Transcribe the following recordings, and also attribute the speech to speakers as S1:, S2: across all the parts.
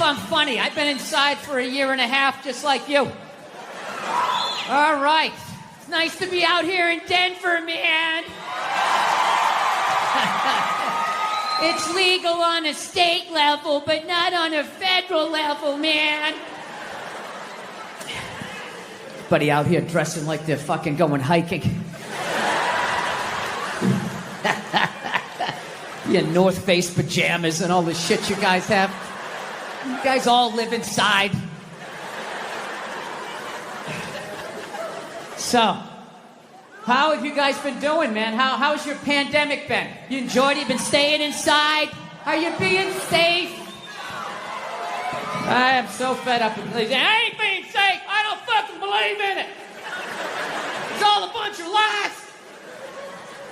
S1: I'm funny. I've been inside for a year and a half, just like you. All right. It's nice to be out here in Denver, man. It's legal on a state level, but not on a federal level, man. Everybody out here dressing like they're fucking going hiking. Your North Face pajamas and all the shit you guys have. You guys all live inside. So, how have you guys been doing, man? How's your pandemic been? You enjoyed it? You been staying inside? Are you being safe? I am so fed up with this. I ain't being safe. I don't fucking believe in it. It's all a bunch of lies.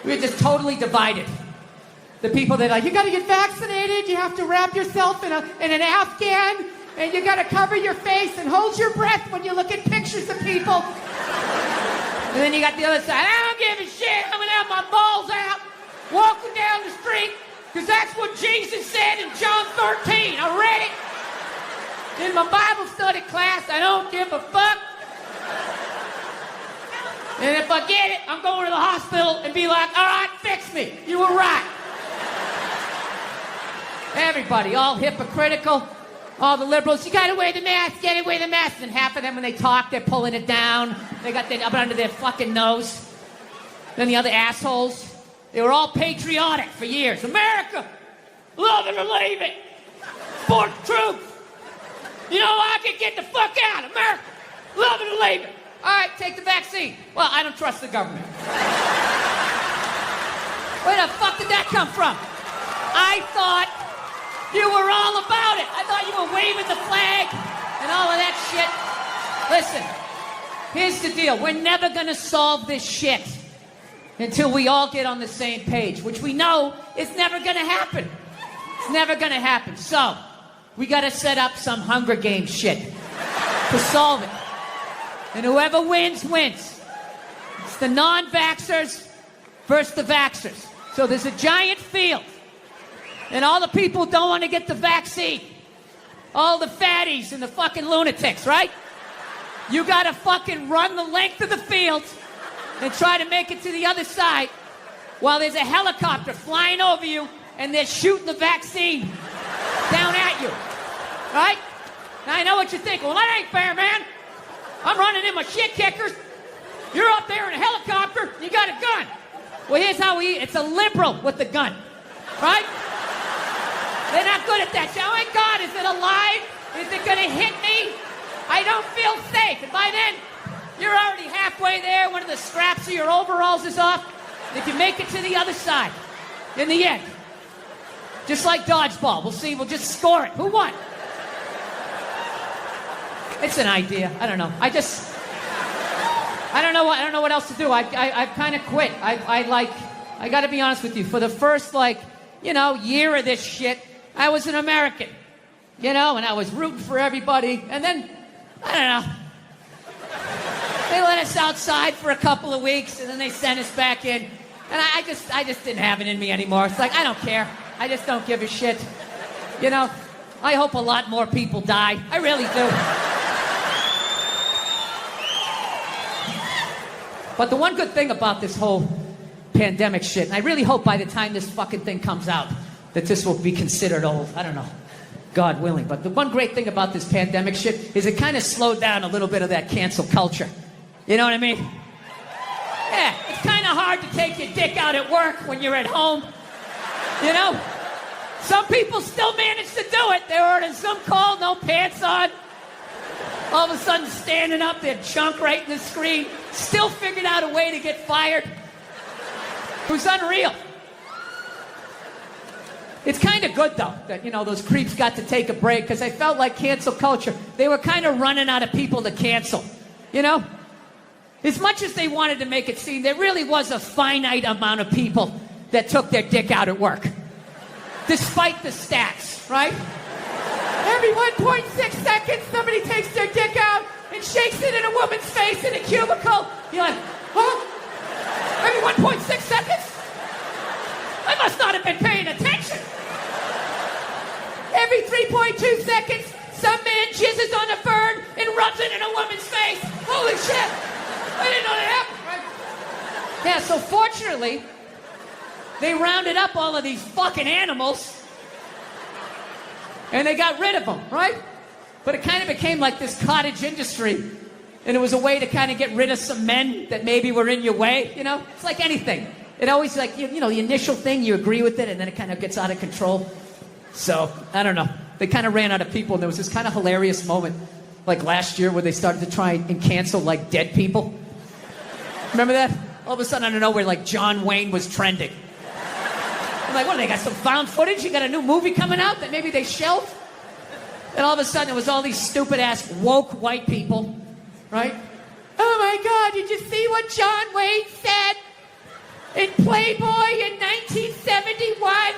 S1: We're just totally divided. The people that are like, you gotta get vaccinated, you have to wrap yourself in an Afghan, and you gotta cover your face and hold your breath when you look at pictures of people. And then you got the other side, I don't give a shit, I'm gonna have my balls out, walking down the street, because that's what Jesus said in John 13. I read it in my Bible study class. I don't give a fuck. And if I get it, I'm going to the hospital and be like, all right, fix me. You were right. Everybody, all hypocritical. All the liberals, you gotta wear the mask, wear the mask. And half of them, when they talk, they're pulling it down. They got it up under their fucking nose. Then the other assholes, they were all patriotic for years. America, love it or leave it. Support the truth. You know, I can get the fuck out. America, love it or leave it. All right, take the vaccine. Well, I don't trust the government. Where the fuck did that come from? I thought you were all about it. I thought you were waving the flag and all of that shit. Listen, here's the deal. We're never going to solve this shit until we all get on the same page, which we know is never going to happen. It's never going to happen. So, we got to set up some Hunger Games shit to solve it. And whoever wins, wins. It's the non-vaxxers versus the vaxxers. So there's a giant field. And all the people who don't want to get the vaccine. All the fatties and the fucking lunatics, right? You gotta fucking run the length of the field and try to make it to the other side while there's a helicopter flying over you and they're shooting the vaccine down at you. Right? Now I know what you're thinking. Well, that ain't fair, man. I'm running in my shit kickers. You're up there in a helicopter. You got a gun. Well, here's how we eat. It's a liberal with the gun. Right? They're not good at that. Oh my God, is it alive? Is it going to hit me? I don't feel safe. And by then, you're already halfway there. One of the straps of your overalls is off. If you make it to the other side, in the end, just like dodgeball, we'll see. We'll just score it. Who won? It's an idea. I don't know. I don't know what else to do. I've kind of quit. I got to be honest with you. For the first, year of this shit, I was an American, and I was rooting for everybody. And then, I don't know, they let us outside for a couple of weeks, and then they sent us back in. And I just didn't have it in me anymore. It's like, I don't care. I just don't give a shit. I hope a lot more people die. I really do. But the one good thing about this whole pandemic shit, and I really hope by the time this fucking thing comes out that this will be considered old. I don't know. God willing. But the one great thing about this pandemic shit is it kind of slowed down a little bit of that cancel culture. You know what I mean? Yeah, it's kind of hard to take your dick out at work when you're at home. Some people still manage to do it. They were in some call, no pants on. All of a sudden standing up, their junk right in the screen. Still figured out a way to get fired. It was unreal. It's kind of good, though, that, those creeps got to take a break, because I felt like cancel culture, they were kind of running out of people to cancel, As much as they wanted to make it seem, there really was a finite amount of people that took their dick out at work. Despite the stats, right? Every 1.6 seconds, somebody takes their dick out and shakes it in a woman's face in a cubicle. You're like, huh? Every 1.6 seconds? I must not have been paying attention. Every 3.2 seconds, Some man jizzes on a bird and rubs it in a woman's face. Holy shit! I didn't know that happened. Right? Yeah, so fortunately, they rounded up all of these fucking animals and they got rid of them, right? But it kind of became like this cottage industry. And it was a way to kind of get rid of some men that maybe were in your way, you know? It's like anything. It always like, you know, the initial thing, you agree with it, and then it kind of gets out of control. So, I don't know. They kind of ran out of people, and there was this kind of hilarious moment, like last year, where they started to try and cancel, like, dead people. Remember that? All of a sudden, out of nowhere, like, John Wayne was trending. I'm like, what, they got some found footage? You got a new movie coming out that maybe they shelved? And all of a sudden, it was all these stupid-ass woke white people, right? Oh, my God, did you see what John Wayne said in Playboy in 1971?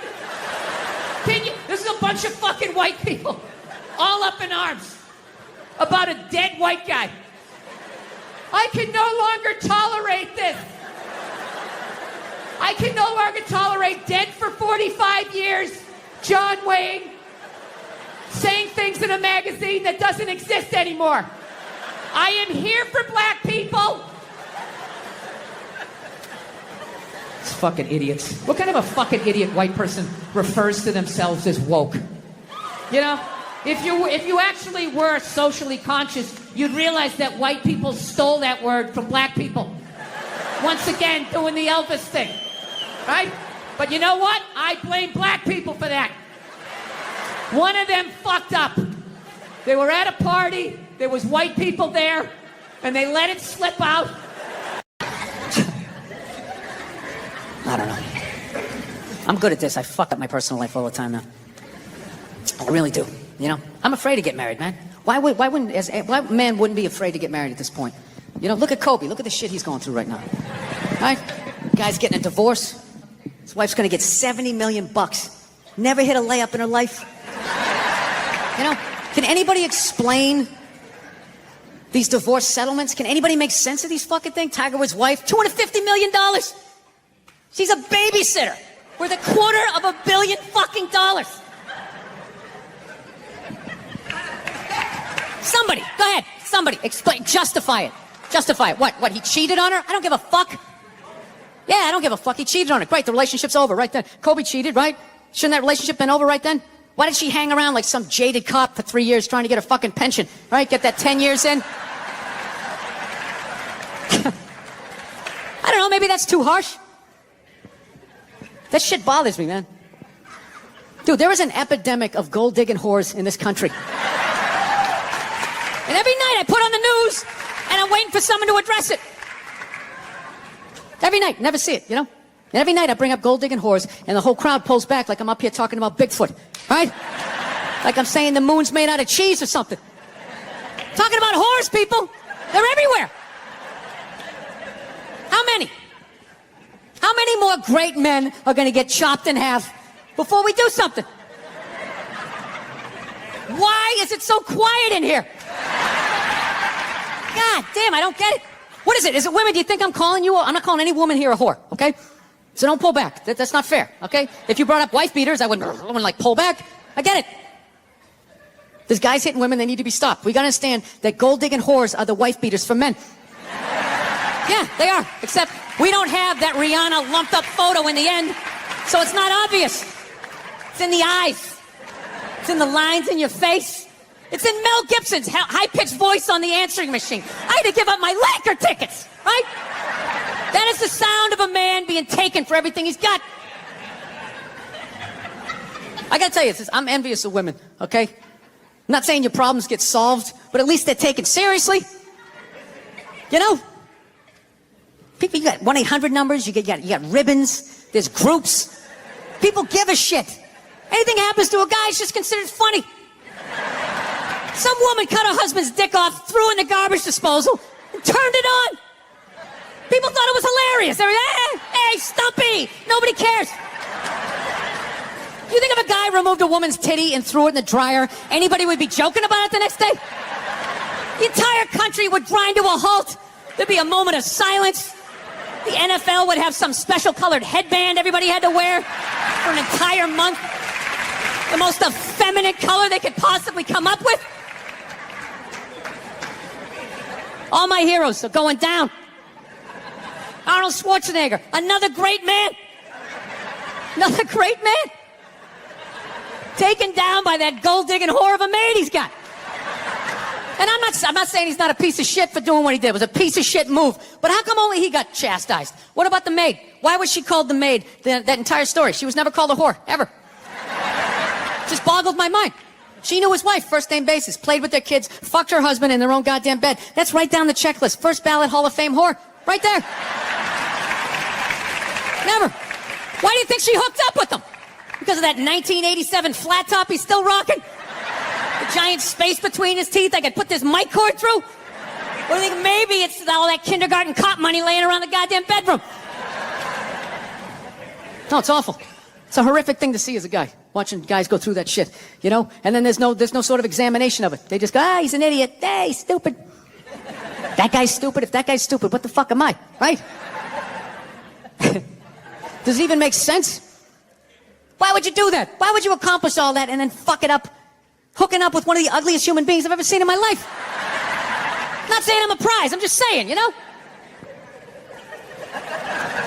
S1: This is a bunch of fucking white people, all up in arms, about a dead white guy. I can no longer tolerate this. I can no longer tolerate dead for 45 years, John Wayne, saying things in a magazine that doesn't exist anymore. I am here for black people. It's fucking idiots. What kind of a fucking idiot white person refers to themselves as woke? You know, if you actually were socially conscious, you'd realize that white people stole that word from black people. Once again, doing the Elvis thing, right? But you know what? I blame black people for that. One of them fucked up. They were at a party, there was white people there, and they let it slip out.
S2: I don't know. I'm good at this. I fuck up my personal life all the time now. I really do. You know, I'm afraid to get married, man. Why man wouldn't be afraid to get married at this point? You know, look at Kobe. Look at the shit he's going through right now. Right? Guy's getting a divorce. His wife's gonna get $70 million. Never hit a layup in her life. You know, can anybody explain these divorce settlements? Can anybody make sense of these fucking things? Tiger Woods' wife, $250 million. She's a babysitter worth $250 million fucking dollars. Somebody, go ahead. Somebody, explain, justify it. Justify it. What, he cheated on her? I don't give a fuck. Yeah, I don't give a fuck. He cheated on her. Great, the relationship's over right then. Kobe cheated, right? Shouldn't that relationship been over right then? Why did she hang around like some jaded cop for 3 years trying to get her fucking pension? Right? Get that 10 years in? I don't know, maybe that's too harsh. That shit bothers me, man. Dude, there is an epidemic of gold-digging whores in this country. And every night I put on the news, and I'm waiting for someone to address it. Every night, never see it, you know? And every night I bring up gold-digging whores, and the whole crowd pulls back like I'm up here talking about Bigfoot, right? Like I'm saying the moon's made out of cheese or something. Talking about whores, people. They're everywhere. How many? How many more great men are going to get chopped in half before we do something? Why is it so quiet in here? God damn, I don't get it. What is it? Is it women? Do you think I'm calling you? I'm not calling any woman here a whore, okay? So don't pull back. That's not fair, okay? If you brought up wife beaters, I wouldn't like pull back. I get it. There's guys hitting women, they need to be stopped. We gotta understand that gold-digging whores are the wife beaters for men. Yeah, they are. Except we don't have that Rihanna lumped up photo in the end, so it's not obvious. It's in the eyes. It's in the lines in your face. It's in Mel Gibson's high-pitched voice on the answering machine. I had to give up my Laker tickets, right? That is the sound of a man being taken for everything he's got. I gotta tell you this, I'm envious of women, okay? I'm not saying your problems get solved, but at least they're taken seriously. You know? People, you got 1-800 numbers, you got ribbons, there's groups. People give a shit. Anything happens to a guy, it's just considered funny. Some woman cut her husband's dick off, threw it in the garbage disposal, and turned it on. People thought it was hilarious. They were, hey, Stumpy, nobody cares. You think if a guy removed a woman's titty and threw it in the dryer, anybody would be joking about it the next day? The entire country would grind to a halt. There'd be a moment of silence. The NFL would have some special colored headband everybody had to wear for an entire month. The most effeminate color they could possibly come up with. All my heroes are going down. Arnold Schwarzenegger, another great man. Another great man. Taken down by that gold-digging whore of a maid he's got. And I'm not saying he's not a piece of shit for doing what he did. It was a piece of shit move. But how come only he got chastised? What about the maid? Why was she called the maid that entire story? She was never called a whore, ever. Just boggled my mind. She knew his wife, first name basis, played with their kids, fucked her husband in their own goddamn bed. That's right down the checklist. First ballot Hall of Fame whore. Right there. Never. Why do you think she hooked up with him? Because of that 1987 flat top he's still rocking? The giant space between his teeth I could put this mic cord through? Or do you think maybe it's all that kindergarten cop money laying around the goddamn bedroom? No, it's awful. It's a horrific thing to see as a guy, watching guys go through that shit, you know? And then there's no sort of examination of it. They just go, he's an idiot. Hey, he's stupid. That guy's stupid. If that guy's stupid, what the fuck am I, right? Does it even make sense? Why would you do that? Why would you accomplish all that and then fuck it up? Hooking up with one of the ugliest human beings I've ever seen in my life. Not saying I'm a prize, I'm just saying, you know?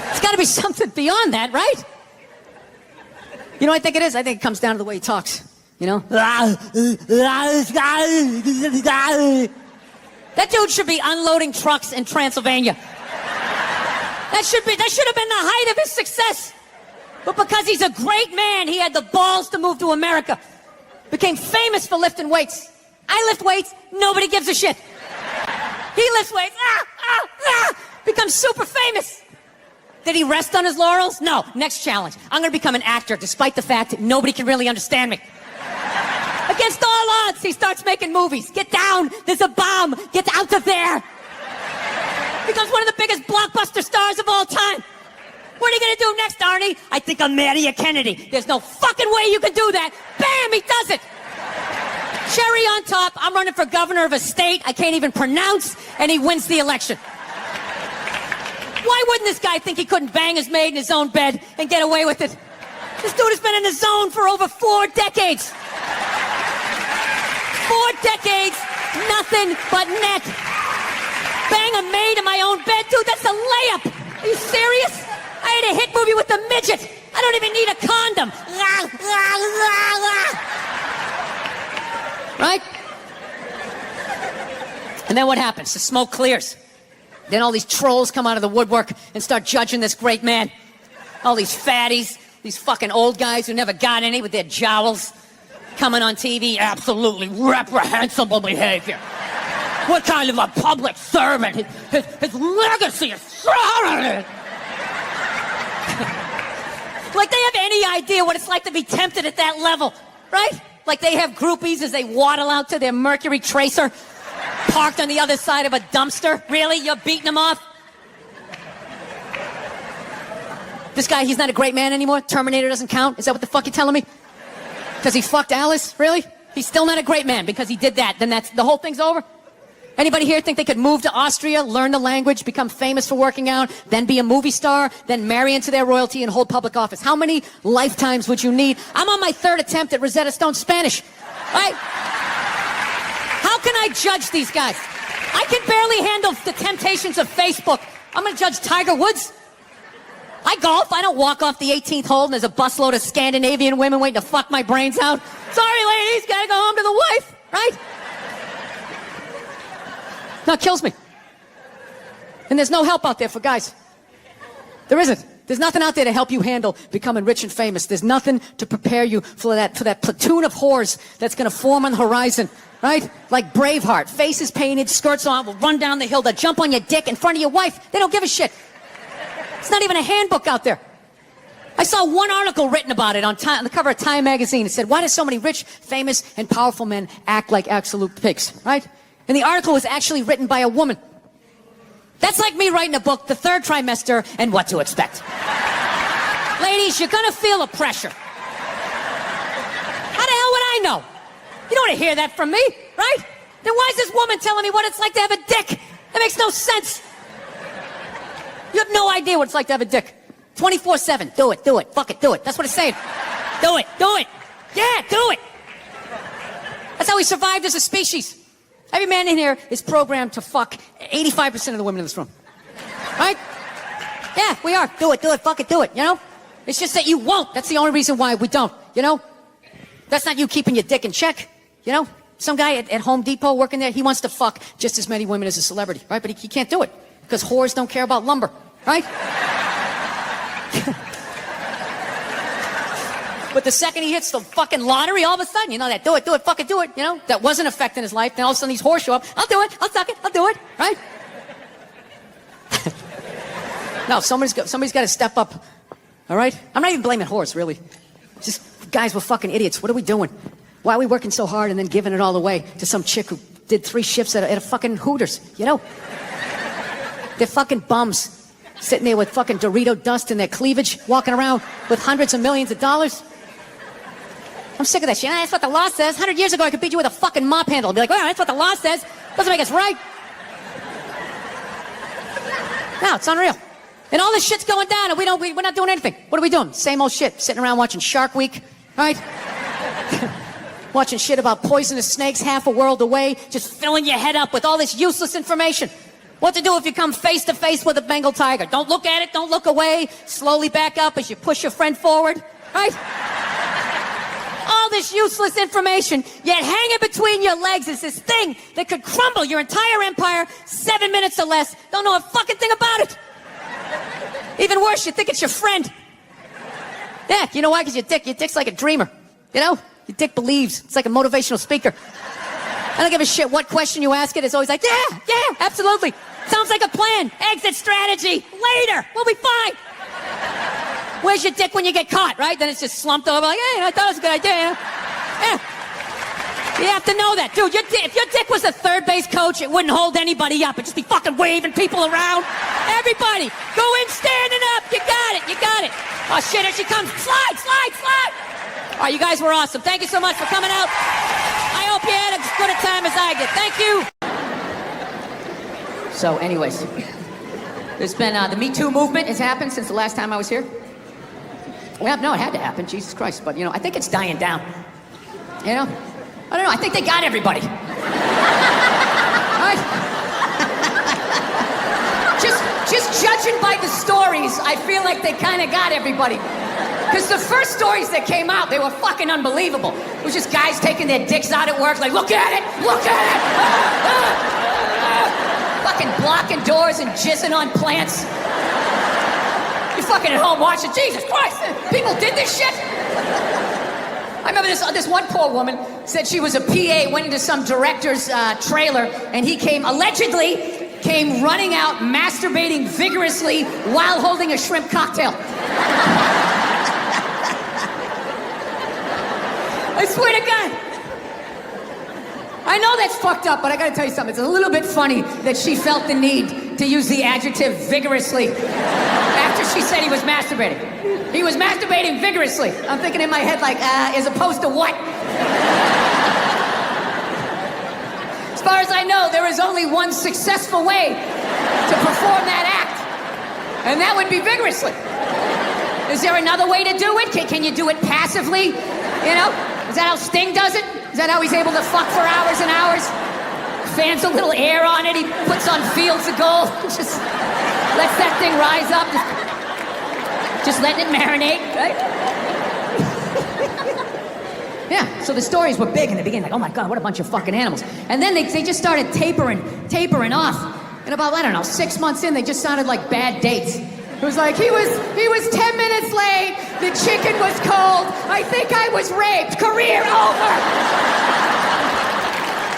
S2: It's gotta be something beyond that, right? You know what I think it is? I think it comes down to the way he talks, you know? That dude should be unloading trucks in Transylvania. That should have been the height of his success. But because he's a great man, he had the balls to move to America. Became famous for lifting weights. I lift weights, nobody gives a shit. He lifts weights, becomes super famous. Did he rest on his laurels? No. Next challenge. I'm gonna become an actor despite the fact that nobody can really understand me. Against all odds, he starts making movies. Get down, there's a bomb, get out of there. Becomes one of the biggest blockbuster stars of all time. What are you gonna do next, Arnie? I think I'll marry a Kennedy. There's no fucking way you can do that. Bam, he does it. Cherry on top, I'm running for governor of a state I can't even pronounce, and he wins the election. Why wouldn't this guy think he couldn't bang his maid in his own bed and get away with it? This dude has been in the zone for over 4 decades. 4 decades, nothing but net. Bang a maid in my own bed? Dude, that's a layup. Are you serious? I had a hit movie with a midget. I don't even need a condom. Right? And then what happens? The smoke clears. Then all these trolls come out of the woodwork and start judging this great man. All these fatties, these fucking old guys who never got any with their jowls, coming on TV, absolutely reprehensible behavior. What kind of a public servant? His legacy is sorry. Like they have any idea what it's like to be tempted at that level, right? Like they have groupies as they waddle out to their Mercury Tracer, parked on the other side of a dumpster. Really? You're beating him off? This guy, he's not a great man anymore? Terminator doesn't count? Is that what the fuck you're telling me? Because he fucked Alice? Really? He's still not a great man because he did that. Then the whole thing's over? Anybody here think they could move to Austria, learn the language, become famous for working out, then be a movie star, then marry into their royalty and hold public office? How many lifetimes would you need? I'm on my 3rd attempt at Rosetta Stone Spanish. Right? How can I judge these guys? I can barely handle the temptations of Facebook. I'm going to judge Tiger Woods. I golf. I don't walk off the 18th hole and there's a busload of Scandinavian women waiting to fuck my brains out. Sorry, ladies, gotta go home to the wife, right? No, it kills me. And there's no help out there for guys. There isn't. There's nothing out there to help you handle becoming rich and famous. There's nothing to prepare you for that platoon of whores that's going to form on the horizon, right? Like Braveheart, faces painted, skirts on, will run down the hill, they'll jump on your dick in front of your wife. They don't give a shit. It's not even a handbook out there. I saw one article written about it on the cover of Time magazine. It said, why do so many rich, famous, and powerful men act like absolute pigs, right? And the article was actually written by a woman. That's like me writing a book, The Third Trimester, and What to Expect. Ladies, you're gonna feel the pressure. How the hell would I know? You don't want to hear that from me, right? Then why is this woman telling me what it's like to have a dick? That makes no sense. You have no idea what it's like to have a dick. 24/7. Do it. Fuck it, do it. That's what it's saying. Do it. Yeah, do it. That's how we survived as a species. Every man in here is programmed to fuck 85% of the women in this room. Right? Yeah, we are. Do it, fuck it, do it, you know? It's just that you won't. That's the only reason why we don't, you know? That's not you keeping your dick in check, you know? Some guy at Home Depot working there, he wants to fuck just as many women as a celebrity, right? But he can't do it because whores don't care about lumber, right? But the second he hits the fucking lottery, all of a sudden, you know, that do it, fucking do it, you know? That wasn't affecting his life. Then all of a sudden these whores show up. I'll do it, I'll suck it, I'll do it, right? No, somebody's got to step up, all right? I'm not even blaming whores, really. Just guys, we're fucking idiots. What are we doing? Why are we working so hard and then giving it all away to some chick who did 3 shifts at a fucking Hooters, you know? They're fucking bums, sitting there with fucking Dorito dust in their cleavage, walking around with hundreds of millions of dollars. I'm sick of that shit. That's what the law says. 100 years ago, I could beat you with a fucking mop handle. I'd be like, well, that's what the law says. Doesn't make us right. No, it's unreal. And all this shit's going down, and we're not doing anything. What are we doing? Same old shit. Sitting around watching Shark Week, right? Watching shit about poisonous snakes half a world away, just filling your head up with all this useless information. What to do if you come face to face with a Bengal tiger? Don't look at it, don't look away. Slowly back up as you push your friend forward, right? All this useless information, yet hanging between your legs is this thing that could crumble your entire empire 7 minutes or less. Don't know a fucking thing about it. Even worse, you think it's your friend. Yeah, you know why? Because your dick's like a dreamer, you know? Your dick believes. It's like a motivational speaker. I don't give a shit what question you ask it. It's always like, yeah, absolutely. Sounds like a plan. Exit strategy. Later. We'll be fine. Where's your dick when you get caught, right? Then it's just slumped over like, hey, I thought it was a good idea. You know? Yeah. You have to know that. Dude, if your dick was a third base coach, it wouldn't hold anybody up. It'd just be fucking waving people around. Everybody, go in standing up. You got it. Oh, shit, here she comes. Slide. All right, you guys were awesome. Thank you so much for coming out. I hope you had as good a time as I did. Thank you. So, anyways, there's been the Me Too movement has happened since the last time I was here. Well, no, it had to happen. Jesus Christ. But, you know, I think it's dying down. You know? I don't know. I think they got everybody. Right? Just judging by the stories, I feel like they kind of got everybody. Because the first stories that came out, they were fucking unbelievable. It was just guys taking their dicks out at work, like, look at it! Fucking blocking doors and jizzing on plants. You're fucking at home watching, Jesus Christ, people did this shit? I remember this one poor woman said she was a PA, went into some director's trailer, and he allegedly came running out, masturbating vigorously while holding a shrimp cocktail. I swear to God. I know that's fucked up, but I gotta tell you something. It's a little bit funny that she felt the need to use the adjective vigorously after she said he was masturbating. He was masturbating vigorously. I'm thinking in my head like, as opposed to what? As far as I know, there is only one successful way to perform that act, and that would be vigorously. Is there another way to do it? Can you do it passively? You know? Is that how Sting does it? Is that how he's able to fuck for hours and hours? Fans a little air on it, he puts on fields of gold, just lets that thing rise up, just letting it marinate, right? Yeah, so the stories were big in the beginning, like, oh my God, what a bunch of fucking animals. And then they just started tapering off. And about, I don't know, 6 months in, they just sounded like bad dates. It was like, he was 10 minutes late, the chicken was cold, I think I was raped, career over.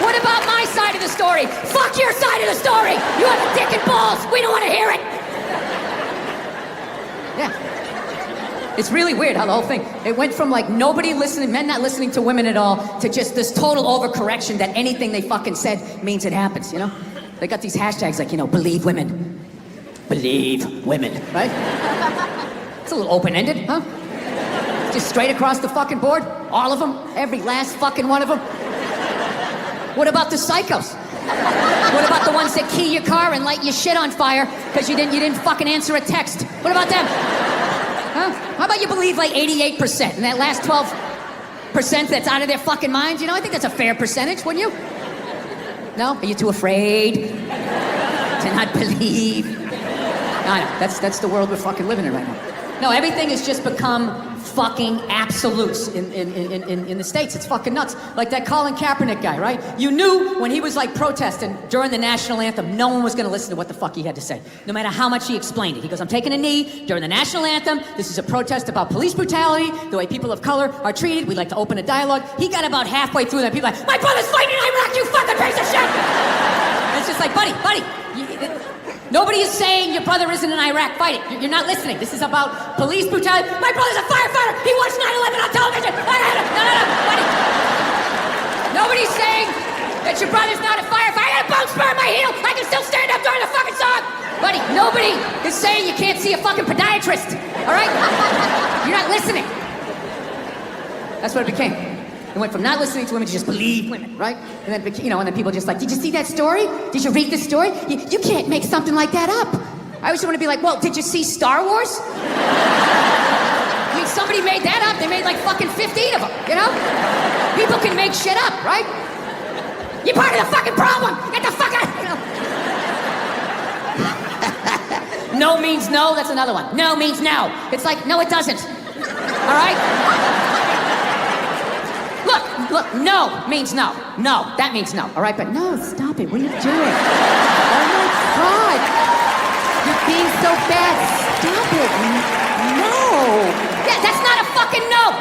S2: What about my side of the story? Fuck your side of the story! You have a dick and balls, we don't want to hear it! Yeah. It's really weird how the whole thing, it went from like nobody listening, men not listening to women at all, to just this total overcorrection that anything they fucking said means it happens, you know? They got these hashtags like, you know, believe women. Believe women, right? It's a little open-ended, huh? Just straight across the fucking board? All of them? Every last fucking one of them? What about the psychos? What about the ones that key your car and light your shit on fire because you didn't fucking answer a text? What about them? Huh? How about you believe like 88%? And that last 12... percent that's out of their fucking minds? You know, I think that's a fair percentage, wouldn't you? No? Are you too afraid to not believe? No, that's the world we're fucking living in right now. No, everything has just become fucking absolutes in the States. It's fucking nuts. Like that Colin Kaepernick guy, right? You knew when he was like protesting during the national anthem, no one was gonna listen to what the fuck he had to say. No matter how much he explained it. He goes, I'm taking a knee during the national anthem. This is a protest about police brutality, the way people of color are treated. We'd like to open a dialogue. He got about halfway through that. People like, my brother's fighting in Iraq, you fucking piece of shit! And it's just like, buddy, nobody is saying your brother isn't in Iraq fighting. You're not listening. This is about police brutality. My brother's a firefighter. He watched 9/11 on television. No, buddy. Nobody's saying that your brother's not a firefighter. I got a bone spur in my heel. I can still stand up during the fucking song. Buddy, nobody is saying you can't see a fucking podiatrist. All right? You're not listening. That's what it became. It went from not listening to women to just believe women, right? And then, and then people just like, did you see that story? Did you read this story? You can't make something like that up. I always want to be like, well, did you see Star Wars? I mean, somebody made that up. They made like fucking 15 of them, you know? People can make shit up, right? You're part of the fucking problem. Get the fuck out, you know? No means no. That's another one. No means no. It's like, no, it doesn't. All right? Look, no means no. No, that means no, all right? But no, stop it. What are you doing? Oh, my God. You're being so bad. Stop it. No. Yeah, that's not a fucking no.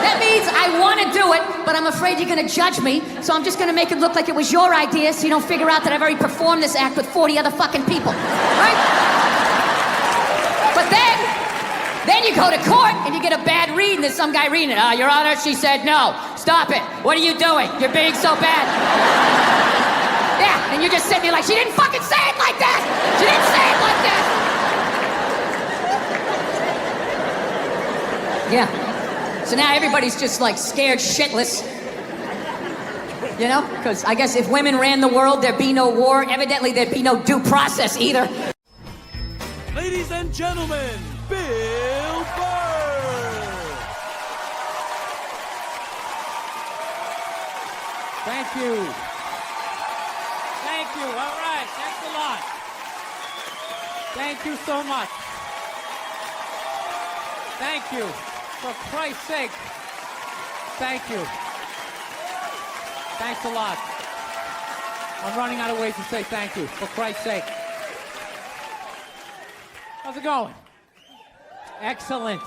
S2: That means I want to do it, but I'm afraid you're going to judge me, so I'm just going to make it look like it was your idea so you don't figure out that I've already performed this act with 40 other fucking people, right? But then you go to court and you get a bad read and there's some guy reading it. Your Honor, she said no. Stop it. What are you doing? You're being so bad. Yeah, and you're just sitting there like, she didn't fucking say it like that. She didn't say it like that. Yeah. So now everybody's just like scared shitless. You know? Because I guess if women ran the world, there'd be no war. Evidently, there'd be no due process either.
S3: Ladies and gentlemen, Bill Burr.
S1: Thank you. Thank you. All right. Thanks a lot. Thank you so much. Thank you. For Christ's sake. Thank you. Thanks a lot. I'm running out of ways to say thank you. For Christ's sake. How's it going? Excellent.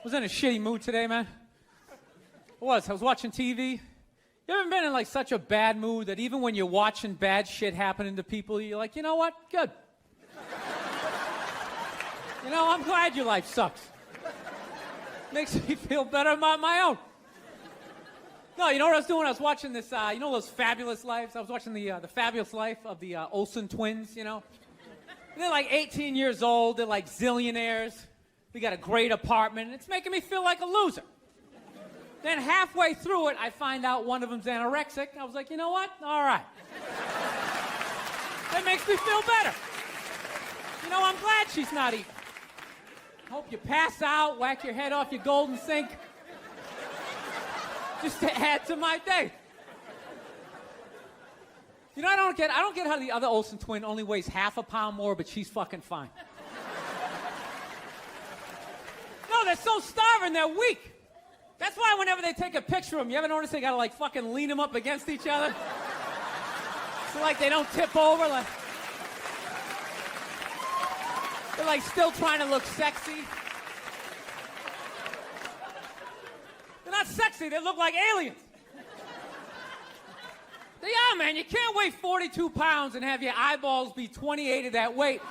S1: Was in a shitty mood today, man. I was watching TV. You ever been in like such a bad mood that even when you're watching bad shit happening to people, you're like, you know what? Good. You know, I'm glad your life sucks. Makes me feel better about my own. No, you know what I was doing? I was watching this, you know those Fabulous Lives? I was watching the Fabulous Life of the Olsen twins, you know? They're like 18 years old. They're like zillionaires. They got a great apartment. It's making me feel like a loser. Then halfway through it, I find out one of them's anorexic. I was like, you know what? All right. That makes me feel better. You know, I'm glad she's not eating. Hope you pass out, whack your head off your golden sink. Just to add to my day. You know, I don't get how the other Olsen twin only weighs half a pound more, but she's fucking fine. No, they're so starving, they're weak. That's why whenever they take a picture of them, you ever notice they gotta like fucking lean them up against each other? So like they don't tip over, like they're like still trying to look sexy. They're not sexy, they look like aliens. They are, man. You can't weigh 42 pounds and have your eyeballs be 28 of that weight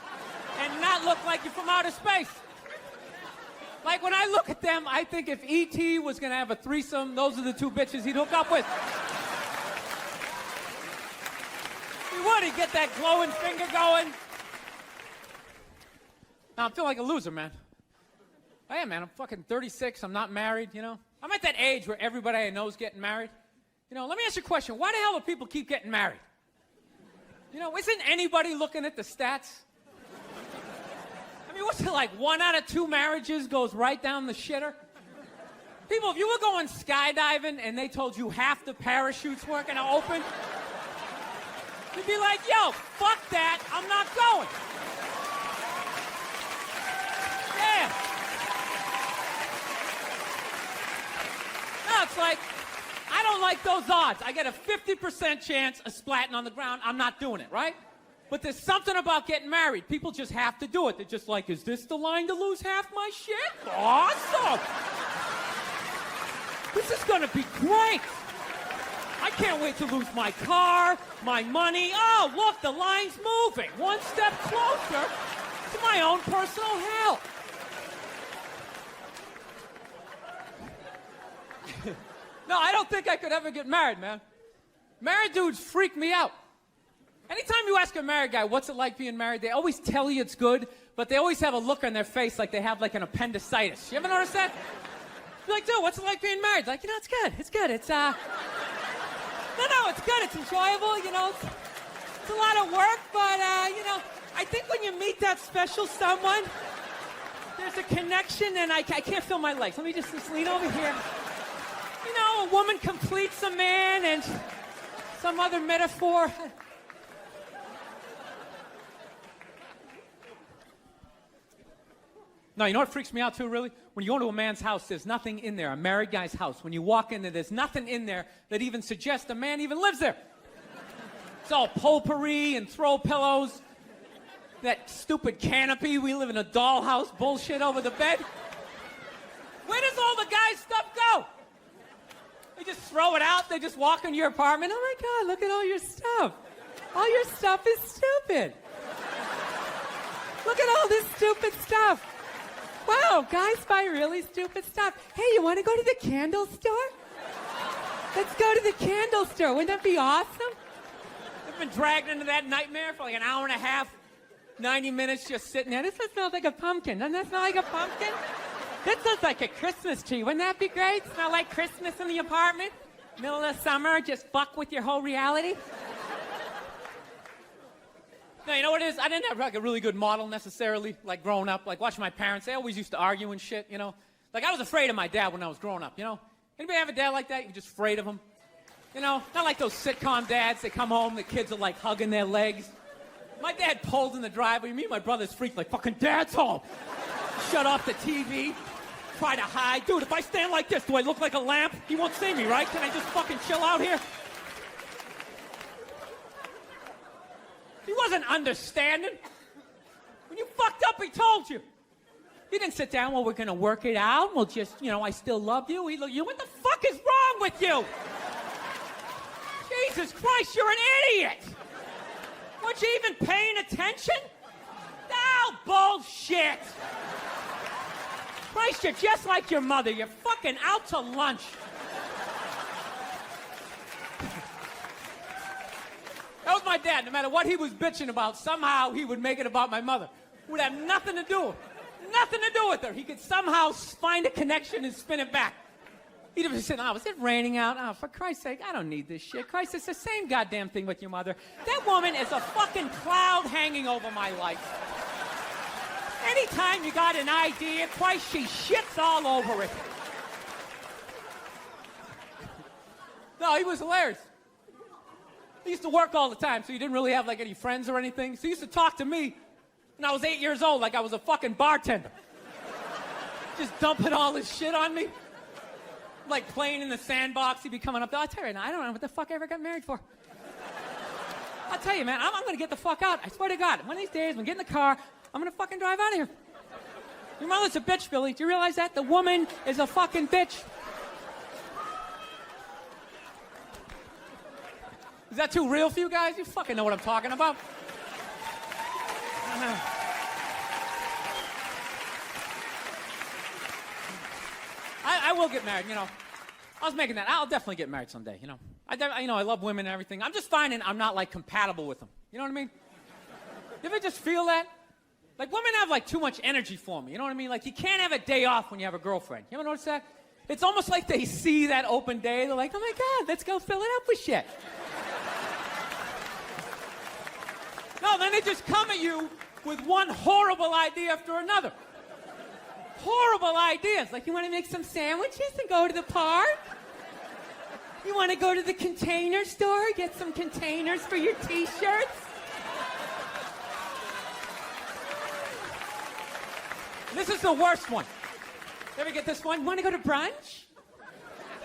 S1: and not look like you're from outer space. Like, when I look at them, I think if E.T. was going to have a threesome, those are the two bitches he'd hook up with. He would. He'd get that glowing finger going. Now, I'm feeling like a loser, man. I am, man. I'm fucking 36. I'm not married, you know? I'm at that age where everybody I know is getting married. You know, let me ask you a question. Why the hell do people keep getting married? You know, isn't anybody looking at the stats? I mean, what's it like? 1 out of 2 marriages goes right down the shitter?
S4: People, if you were going skydiving and they told you half the parachutes weren't going to open, you'd be like, yo, fuck that, I'm not going. Yeah. No, it's like, I don't like those odds. I get a 50% chance of splatting on the ground. I'm not doing it, right? But there's something about getting married. People just have to do it. They're just like, is this the line to lose half my shit? Awesome. This is going to be great. I can't wait to lose my car, my money. Oh, look, the line's moving. One step closer to my own personal hell. No, I don't think I could ever get married, man. Married dudes freak me out. Anytime you ask a married guy, what's it like being married, they always tell you it's good, but they always have a look on their face like they have like an appendicitis. You ever notice that? You're like, dude, what's it like being married? Like, it's good. It's good. It's, no, it's good. It's enjoyable, you know. It's a lot of work, but, I think when you meet that special someone, there's a connection, and I can't feel my legs. Let me just lean over here. You know, a woman completes a man, and some other metaphor. No, you know what freaks me out too, really? When you go to a man's house, there's nothing in there, a married guy's house. When you walk in there, there's nothing in there that even suggests a man even lives there. It's all potpourri and throw pillows. That stupid canopy, we live in a dollhouse bullshit over the bed. Where does all the guy's stuff go? They just throw it out, they just walk into your apartment. Oh my God, look at all your stuff. All your stuff is stupid. Look at all this stupid stuff. Wow, guys buy really stupid stuff. Hey, you want to go to the candle store? Let's go to the candle store. Wouldn't that be awesome? I've been dragged into that nightmare for like an hour and a half, 90 minutes just sitting there. This smells like a pumpkin. Doesn't that smell like a pumpkin? This looks like a Christmas tree. Wouldn't that be great? Smell like Christmas in the apartment? Middle of summer, just fuck with your whole reality? No, you know what it is? I didn't have like a really good model necessarily, like growing up. Like watching my parents, they always used to argue and shit, you know? Like I was afraid of my dad when I was growing up, you know? Anybody have a dad like that? You're just afraid of him? You know, not like those sitcom dads. They come home, the kids are like hugging their legs. My dad pulled in the driveway. Me and my brothers freaked like, fucking dad's home. Shut off the TV. Try to hide. Dude, if I stand like this, do I look like a lamp? He won't see me, right? Can I just fucking chill out here? He wasn't understanding. When you fucked up, he told you. He didn't sit down, well, we're going to work it out. We'll just, I still love you. He looked, what the fuck is wrong with you? Jesus Christ, you're an idiot. Weren't you even paying attention? Oh, bullshit. Christ, you're just like your mother. You're fucking out to lunch. That was my dad. No matter what he was bitching about, somehow he would make it about my mother. Would have nothing to do with her. He could somehow find a connection and spin it back. He'd have said, oh, is it raining out? Oh, for Christ's sake, I don't need this shit. Christ, it's the same goddamn thing with your mother. That woman is a fucking cloud hanging over my life. Anytime you got an idea, Christ, she shits all over it. No, he was hilarious. He used to work all the time, so he didn't really have like any friends or anything. So he used to talk to me when I was 8 years old like I was a fucking bartender. Just dumping all his shit on me. Like playing in the sandbox, he'd be coming up there. I'll tell you now, I don't know what the fuck I ever got married for. I'll tell you, man, I'm gonna get the fuck out. I swear to God, one of these days, when I get in the car, I'm gonna fucking drive out of here. Your mother's a bitch, Billy. Do you realize that? The woman is a fucking bitch. Is that too real for you guys? You fucking know what I'm talking about. I will get married, I was making that. I'll definitely get married someday, I love women and everything. I'm just finding I'm not, like, compatible with them. You know what I mean? You ever just feel that? Like, women have, like, too much energy for me. You know what I mean? Like, you can't have a day off when you have a girlfriend. You ever notice that? It's almost like they see that open day. They're like, oh, my God, let's go fill it up with shit. No, then they just come at you with one horrible idea after another. horrible ideas. Like, you want to make some sandwiches and go to the park? You want to go to the container store, get some containers for your t-shirts? This is the worst one. You ever get this one? You want to go to brunch?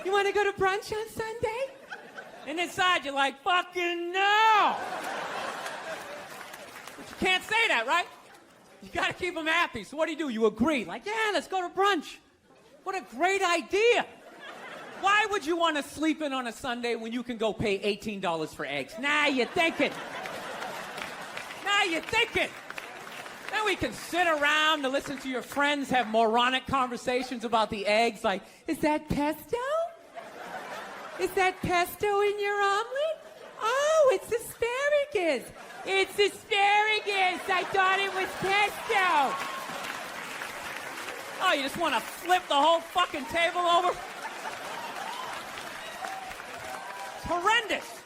S4: You want to go to brunch on Sunday? And inside you're like, fucking no! But you can't say that, right? You gotta keep them happy. So what do? You agree. Like, yeah, let's go to brunch. What a great idea. Why would you want to sleep in on a Sunday when you can go pay $18 for eggs? Now you're thinking. Now you're thinking. Then we can sit around and listen to your friends have moronic conversations about the eggs. Like, is that pesto? Is that pesto in your omelet? Oh, it's asparagus. It's asparagus. I thought it was pesto. Oh, you just want to flip the whole fucking table over? It's horrendous.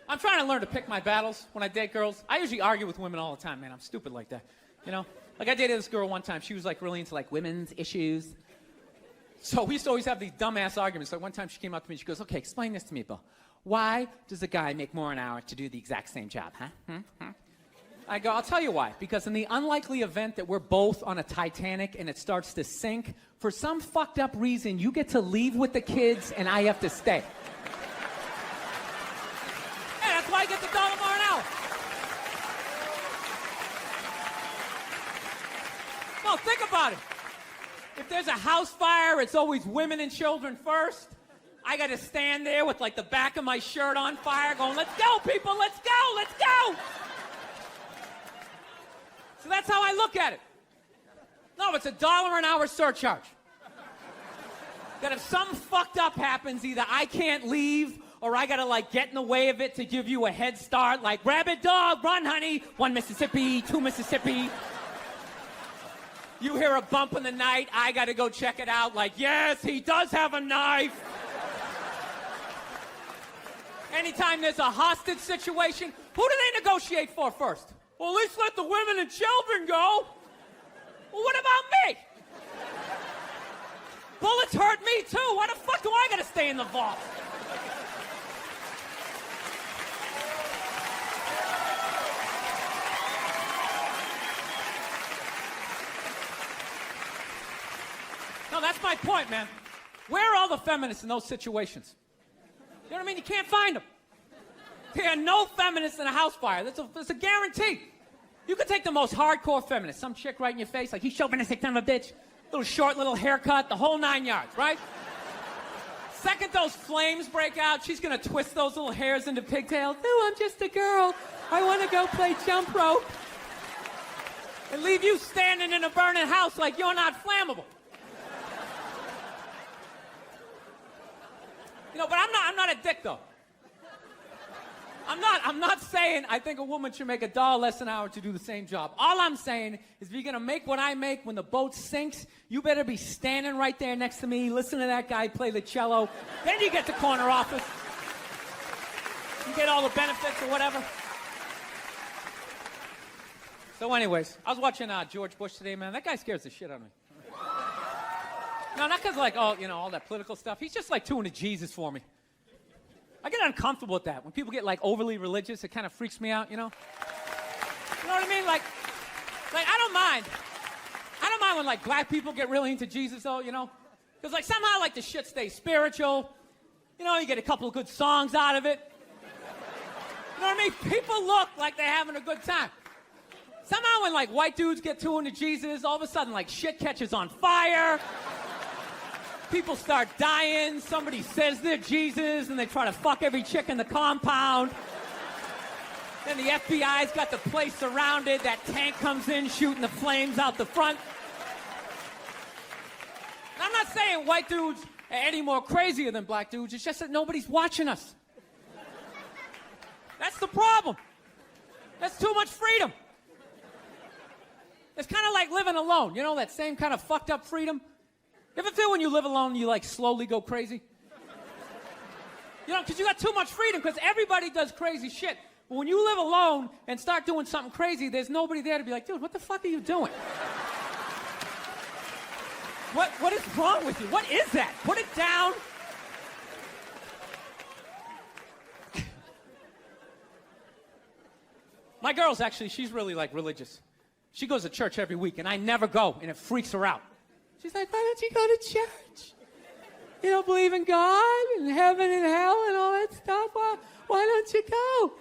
S4: I'm trying to learn to pick my battles when I date girls. I usually argue with women all the time, man. I'm stupid like that. You know? Like, I dated this girl one time. She was, like, really into, like, women's issues. So we used to always have these dumbass arguments. Like, one time she came up to me, she goes, okay, explain this to me, Bill. Why does a guy make more an hour to do the exact same job, huh? I go, I'll tell you why. Because in the unlikely event that we're both on a Titanic and it starts to sink, for some fucked up reason, you get to leave with the kids and I have to stay. Yeah, that's why I get the $1 more an hour. Well, think about it. If there's a house fire, it's always women and children first. I got to stand there with, like, the back of my shirt on fire going, let's go, people, let's go, let's go. So that's how I look at it. No, it's $1 an hour surcharge. That if something fucked up happens, either I can't leave or I got to, like, get in the way of it to give you a head start, like, rabid dog, run, honey, 1 Mississippi, 2 Mississippi. You hear a bump in the night, I got to go check it out, like, yes, he does have a knife. Anytime there's a hostage situation, who do they negotiate for first? Well, at least let the women and children go. Well, what about me? Bullets hurt me, too. Why the fuck do I got to stay in the vault? No, that's my point, man. Where are all the feminists in those situations? You know what I mean? You can't find them. There are no feminists in a house fire. That's a guarantee. You could take the most hardcore feminist, some chick right in your face, like, you chauvinistic son of a bitch, little short, little haircut, the whole 9 yards, right? Second those flames break out, she's gonna twist those little hairs into pigtails. No, I'm just a girl. I want to go play jump rope. And leave you standing in a burning house like you're not flammable. You know, but I'm not a dick, though. I'm not saying I think a woman should make $1 less an hour to do the same job. All I'm saying is if you're gonna make what I make when the boat sinks, you better be standing right there next to me, listen to that guy play the cello. Then you get the corner office. You get all the benefits or whatever. So anyways, I was watching George Bush today, man. That guy scares the shit out of me. No, not because, like, oh, you know, all that political stuff. He's just, like, too into Jesus for me. I get uncomfortable with that. When people get, like, overly religious, it kind of freaks me out, you know? You know what I mean? Like, I don't mind. I don't mind when, like, black people get really into Jesus, though, you know? Because, like, somehow, like, the shit stays spiritual. You know, you get a couple of good songs out of it. You know what I mean? People look like they're having a good time. Somehow when, like, white dudes get too into Jesus, all of a sudden, like, shit catches on fire. People start dying, somebody says they're Jesus, and they try to fuck every chick in the compound. Then the FBI's got the place surrounded, that tank comes in shooting the flames out the front. And I'm not saying white dudes are any more crazier than black dudes, it's just that nobody's watching us. That's the problem. That's too much freedom. It's kind of like living alone, you know, that same kind of fucked up freedom. You ever feel when you live alone, you, like, slowly go crazy? You know, because you got too much freedom, because everybody does crazy shit. But when you live alone and start doing something crazy, there's nobody there to be like, dude, what the fuck are you doing? What is wrong with you? What is that? Put it down. My girl's actually, she's really like religious. She goes to church every week, and I never go, and it freaks her out. She's like, why don't you go to church? You don't believe in God and heaven and hell and all that stuff? Why don't you go?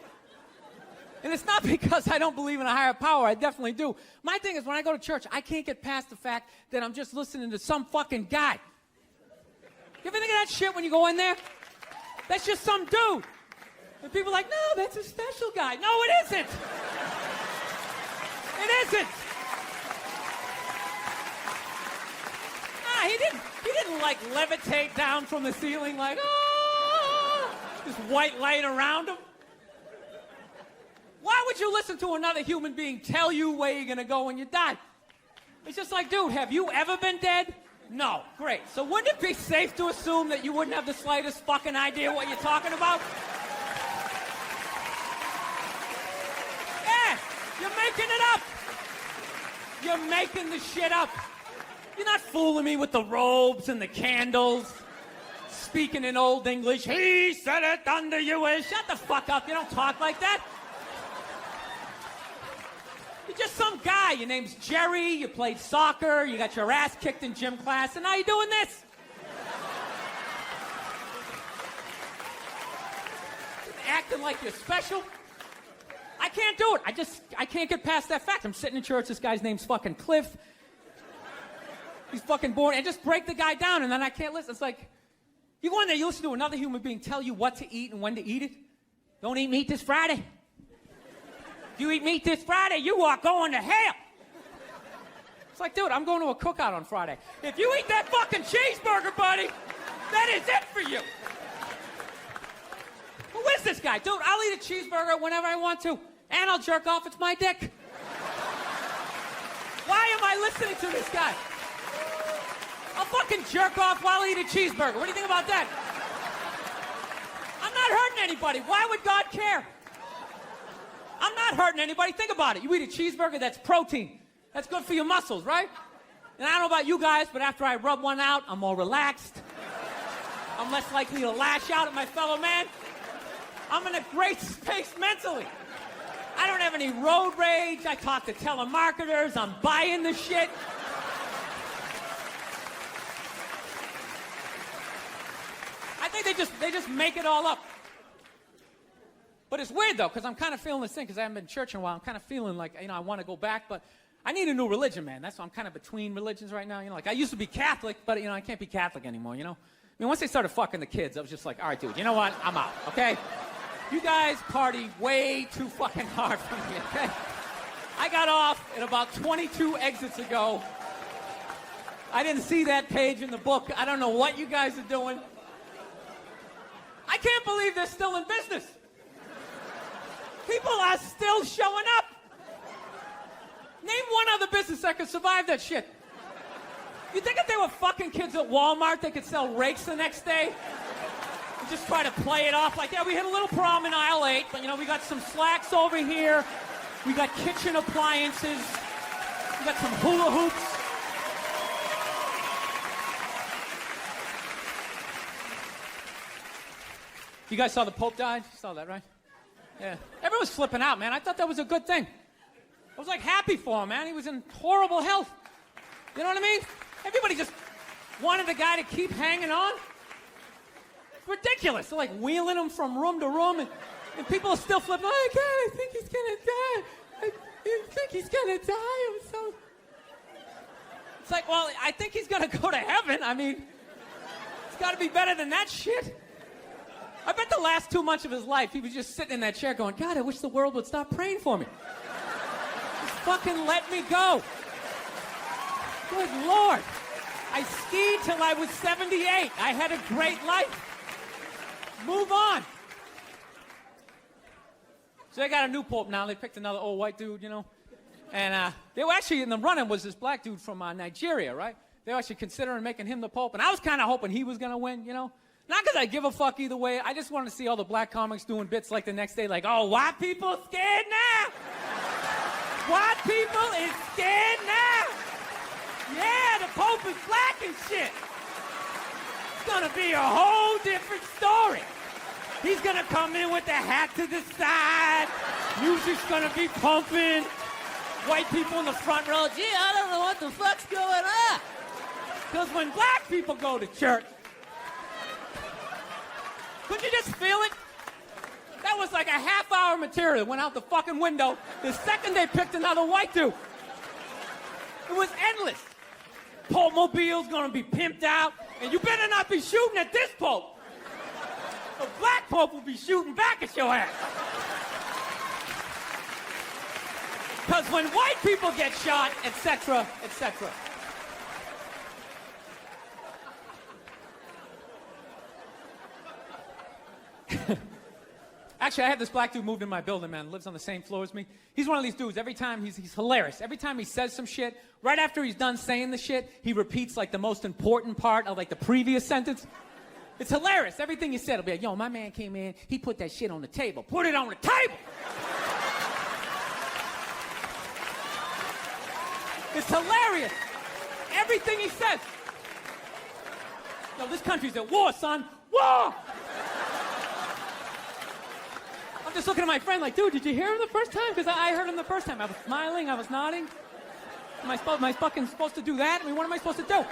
S4: And it's not because I don't believe in a higher power. I definitely do. My thing is, when I go to church, I can't get past the fact that I'm just listening to some fucking guy. You ever think of that shit when you go in there? That's just some dude. And people are like, no, that's a special guy. No, it isn't. It isn't. Nah, he didn't like levitate down from the ceiling like, oh, this white light around him. Why would you listen to another human being tell you where you're gonna go when you die? It's just like, dude, have you ever been dead? No. Great. So wouldn't it be safe to assume that you wouldn't have the slightest fucking idea what you're talking about? Yeah, you're making it up. You're making the shit up. You're not fooling me with the robes and the candles. Speaking in Old English, he said it under you is. Shut the fuck up. You don't talk like that. You're just some guy. Your name's Jerry. You played soccer. You got your ass kicked in gym class, and now you're doing this. Acting like you're special. I can't do it. I can't get past that fact. I'm sitting in church. This guy's name's fucking Cliff. He's fucking born, and just break the guy down, and then I can't listen. It's like, you go in there, you listen to another human being tell you what to eat and when to eat it. Don't eat meat this Friday. If you eat meat this Friday, you are going to hell. It's like, dude, I'm going to a cookout on Friday. If you eat that fucking cheeseburger, buddy, that is it for you. Who is this guy? Dude, I'll eat a cheeseburger whenever I want to, and I'll jerk off. It's my dick. Why am I listening to this guy? I'll fucking jerk off while I eat a cheeseburger. What do you think about that? I'm not hurting anybody. Why would God care? I'm not hurting anybody. Think about it. You eat a cheeseburger, that's protein. That's good for your muscles, right? And I don't know about you guys, but after I rub one out, I'm more relaxed. I'm less likely to lash out at my fellow man. I'm in a great space mentally. I don't have any road rage. I talk to telemarketers. I'm buying the shit. I think they just make it all up. But it's weird, though, because I'm kind of feeling this thing, because I haven't been to church in a while. I'm kind of feeling like, I want to go back, but I need a new religion, man. That's why I'm kind of between religions right now. Like, I used to be Catholic, but, I can't be Catholic anymore, I mean, once they started fucking the kids, I was just like, all right, dude, you know what? I'm out, okay? You guys party way too fucking hard for me, okay? I got off at about 22 exits ago. I didn't see that page in the book. I don't know what you guys are doing. I can't believe they're still in business. People are still showing up. Name one other business that could survive that shit. You think if they were fucking kids at Walmart, they could sell rakes the next day? And just try to play it off like, yeah, we had a little problem in aisle 8, but, we got some slacks over here. We got kitchen appliances. We got some hula hoops. You guys saw the Pope died? You saw that, right? Yeah. Everyone's flipping out, man. I thought that was a good thing. I was, happy for him, man. He was in horrible health. You know what I mean? Everybody just wanted the guy to keep hanging on. It's ridiculous. They're, wheeling him from room to room, and people are still flipping. Oh, God, I think he's going to die. I think he's going to die. It's like, well, I think he's going to go to heaven. I mean, it's got to be better than that shit. I bet the last 2 months of his life, he was just sitting in that chair going, God, I wish the world would stop praying for me. Just fucking let me go. Good Lord. I skied till I was 78. I had a great life. Move on. So they got a new pope now. They picked another old white dude, And they were actually in the running was this black dude from Nigeria, right? They were actually considering making him the pope. And I was kind of hoping he was going to win, Not because I give a fuck either way. I just want to see all the black comics doing bits like the next day, like, oh, white people scared now. White people is scared now. Yeah, the Pope is black and shit. It's gonna be a whole different story. He's gonna come in with the hat to the side. Music's gonna be pumping. White people in the front row, gee, I don't know what the fuck's going on. Because when black people go to church, couldn't you just feel it? That was like a half-hour material. Went out the fucking window the second they picked another white dude. It was endless. Pope Mobile's gonna be pimped out, and you better not be shooting at this Pope. The black Pope will be shooting back at your ass. Because when white people get shot, etc., etc. Actually, I had this black dude moved in my building, man. Lives on the same floor as me. He's one of these dudes. Every time he's hilarious. Every time he says some shit, right after he's done saying the shit, he repeats like the most important part of like the previous sentence. It's hilarious. Everything he said will be like, yo, my man came in, he put that shit on the table. Put it on the table! It's hilarious. Everything he says. Yo, this country's at war, son. War! I'm just looking at my friend like, dude, did you hear him the first time? Because I heard him the first time. I was smiling, I was nodding. Am I fucking supposed to do that? I mean, what am I supposed to do?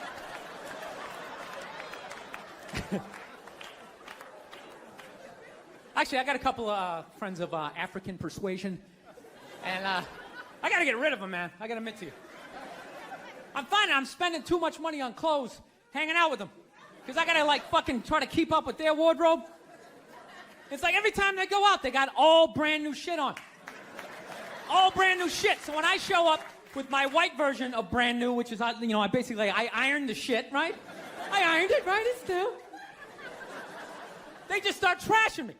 S4: Actually, I got a couple of friends of African persuasion. And I got to get rid of them, man. I got to admit to you. I'm finding I'm spending too much money on clothes hanging out with them. Because I got to, like, fucking try to keep up with their wardrobe. It's like every time they go out, they got all brand new shit on. All brand new shit. So when I show up with my white version of brand new, which is, you know, I ironed the shit, right? I ironed it, right? It's new. They just start trashing me.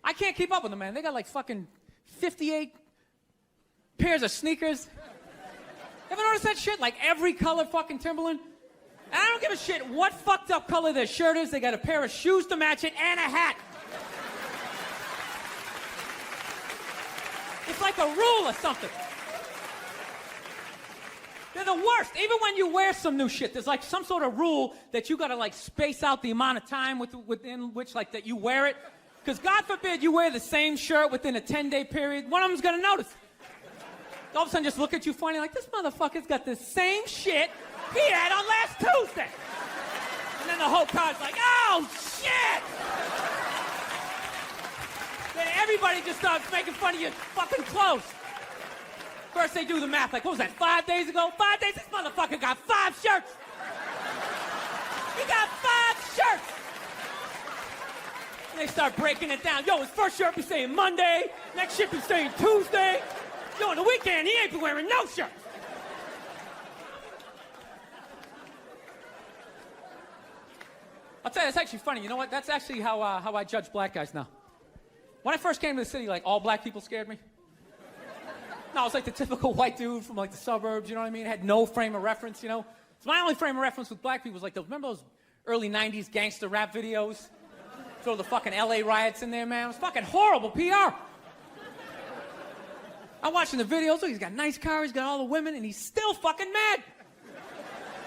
S4: I can't keep up with them, man. They got like fucking 58 pairs of sneakers. Ever notice that shit? Like every color fucking Timberland? And I don't give a shit what fucked up color their shirt is. They got a pair of shoes to match it and a hat. It's like a rule or something. They're the worst. Even when you wear some new shit, there's like some sort of rule that you gotta like space out the amount of time within which like that you wear it. Because God forbid you wear the same shirt within a 10-day period, one of them's gonna notice. All of a sudden just look at you funny like, this motherfucker's got the same shit he had on last Tuesday. And then the whole car's like, oh shit! Then everybody just starts making fun of your fucking clothes. First they do the math, like, what was that, 5 days ago? 5 days? This motherfucker got 5 shirts! He got 5 shirts! And they start breaking it down. Yo, his first shirt be saying Monday, next shirt be saying Tuesday. Yo, on the weekend, he ain't be wearing no shirts. I'll tell you, it's actually funny. You know what? That's actually how I judge black guys now. When I first came to the city, like, all black people scared me. No, I was like the typical white dude from, like, the suburbs, you know what I mean? Had no frame of reference, you know? So my only frame of reference with black people was, like, remember those early 90s gangster rap videos? Throw the fucking LA riots in there, man. It was fucking horrible PR. I'm watching the videos. Look, he's got a nice car, he's got all the women, and he's still fucking mad.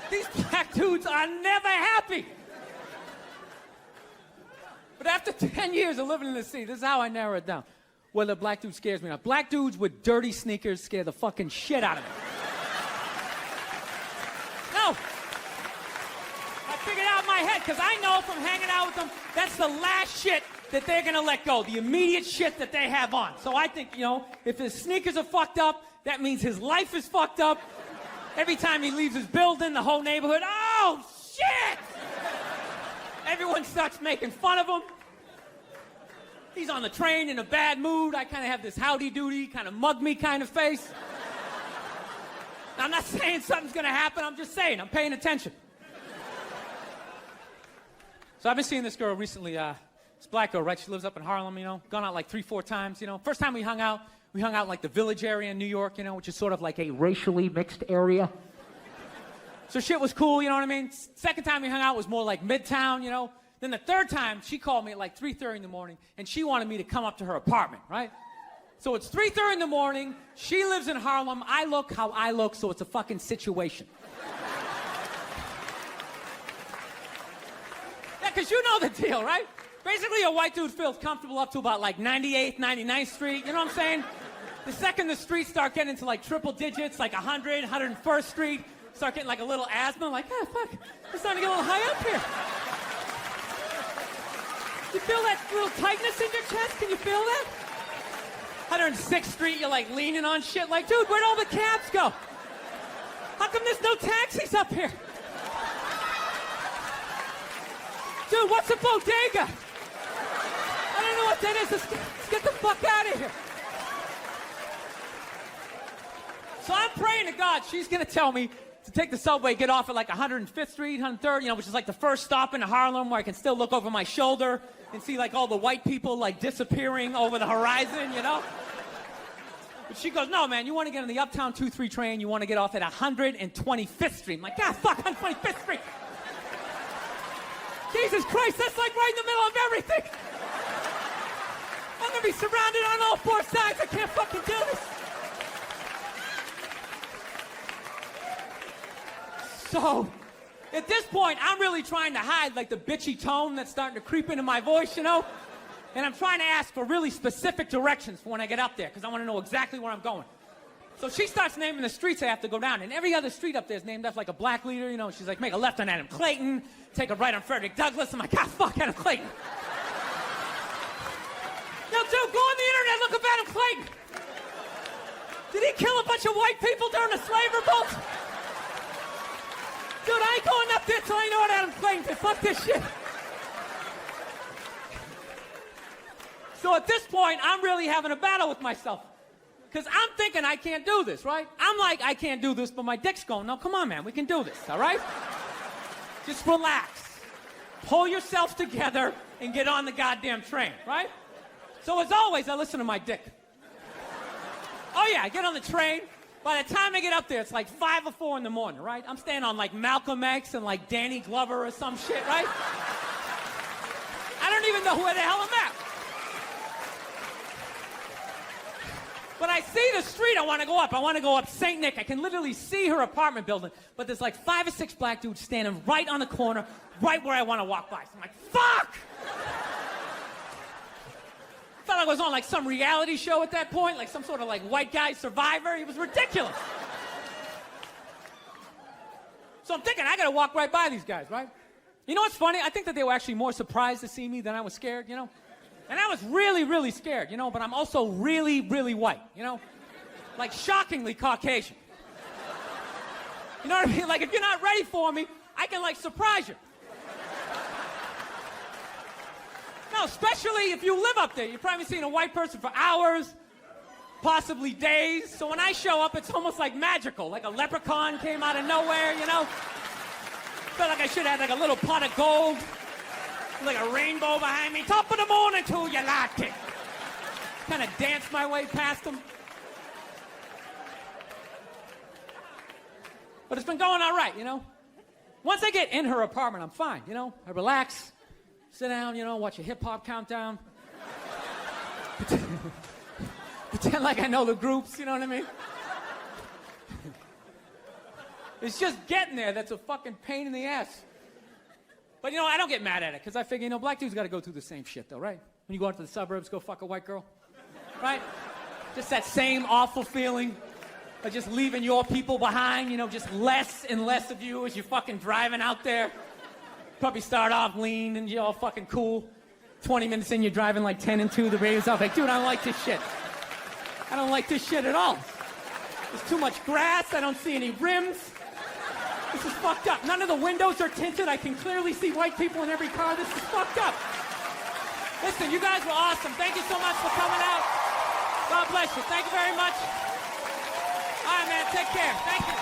S4: These black dudes are never happy. But after 10 years of living in the city, this is how I narrow it down. Whether a black dude scares me or not. Black dudes with dirty sneakers scare the fucking shit out of me. No. I figured out in my head, because I know from hanging out with them, that's the last shit that they're gonna let go. The immediate shit that they have on. So I think, you know, if his sneakers are fucked up, that means his life is fucked up. Every time he leaves his building, the whole neighborhood, oh, shit! Everyone starts making fun of him. He's on the train in a bad mood. I kind of have this howdy-doody, kind of mug-me kind of face. Now, I'm not saying something's going to happen. I'm just saying. I'm paying attention. So I've been seeing this girl recently. This black girl, right? She lives up in Harlem, you know. Gone out like 3-4 times, you know. First time we hung out in like the Village area in New York, you know, which is sort of like a racially mixed area. So shit was cool, you know what I mean? Second time we hung out was more like Midtown, you know. Then the third time, she called me at like 3:30 in the morning, and she wanted me to come up to her apartment, right? So it's 3:30 in the morning, she lives in Harlem, I look how I look, so it's a fucking situation. Yeah, because you know the deal, right? Basically, a white dude feels comfortable up to about like 98th, 99th Street, you know what I'm saying? The second the streets start getting into like triple digits, like 100, 101st Street, start getting like a little asthma, like, oh, fuck, it's starting to get a little high up here. You feel that little tightness in your chest? Can you feel that? 106th Street, you're like leaning on shit, like, dude, where'd all the cabs go? How come there's no taxis up here? Dude, what's a bodega? I don't know what that is. Let's get the fuck out of here. So I'm praying to God she's going to tell me to take the subway, get off at like 105th Street, 103rd, you know, which is like the first stop in Harlem where I can still look over my shoulder and see like all the white people like disappearing over the horizon, you know? But she goes, no, man, you want to get on the Uptown 2-3 train, you want to get off at 125th Street. I'm like, God, fuck, 125th Street. Jesus Christ, that's like right in the middle of everything. I'm going to be surrounded on all four sides. I can't fucking do this. So, at this point, I'm really trying to hide like the bitchy tone that's starting to creep into my voice, you know? And I'm trying to ask for really specific directions for when I get up there, because I want to know exactly where I'm going. So she starts naming the streets I have to go down, and every other street up there is named after like a black leader, you know? She's like, make a left on Adam Clayton, take a right on Frederick Douglass. I'm like, God, fuck Adam Clayton. Yo, dude, go on the internet, look up Adam Clayton. Did he kill a bunch of white people during the slave revolt? Dude, I ain't going up there till I know what Adam Clayton did. Fuck this shit. So at this point, I'm really having a battle with myself. Because I'm thinking I can't do this, right? I'm like, I can't do this, but my dick's going, no, come on, man, we can do this, all right? Just relax. Pull yourself together and get on the goddamn train, right? So as always, I listen to my dick. Oh yeah, I get on the train. By the time I get up there, it's like 5 or 4 in the morning, right? I'm staying on like Malcolm X and like Danny Glover or some shit, right? I don't even know where the hell I'm at. But I see the street I want to go up. I want to go up St. Nick. I can literally see her apartment building, but there's like 5 or 6 black dudes standing right on the corner, right where I want to walk by. So I'm like, fuck! Felt like I was on like some reality show at that point, like some sort of like white guy survivor. It was ridiculous. So I'm thinking, I gotta walk right by these guys, right? You know what's funny? I think that they were actually more surprised to see me than I was scared, you know? And I was really, really scared, you know, but I'm also really, really white, you know? Like shockingly Caucasian. You know what I mean? Like if you're not ready for me, I can like surprise you. No, especially if you live up there. You've probably seen a white person for hours, possibly days. So when I show up, it's almost like magical. Like a leprechaun came out of nowhere, you know? Felt like I should have like a little pot of gold, like a rainbow behind me. Top of the morning to you, latte. Kind of danced my way past them. But it's been going all right, you know? Once I get in her apartment, I'm fine, you know? I relax. Sit down, you know, watch a hip-hop countdown. Pretend like I know the groups, you know what I mean? It's just getting there that's a fucking pain in the ass. But, you know, I don't get mad at it, because I figure, you know, black dudes got to go through the same shit, though, right? When you go out to the suburbs, go fuck a white girl, right? Just that same awful feeling of just leaving your people behind, you know, just less and less of you as you're fucking driving out there. Probably start off lean and you're all fucking cool. 20 minutes in, you're driving like 10 and 2. The radio's off. Like, dude, I don't like this shit. I don't like this shit at all. There's too much grass. I don't see any rims. This is fucked up. None of the windows are tinted. I can clearly see white people in every car. This is fucked up. Listen, you guys were awesome. Thank you so much for coming out. God bless you. Thank you very much. All right, man. Take care. Thank you.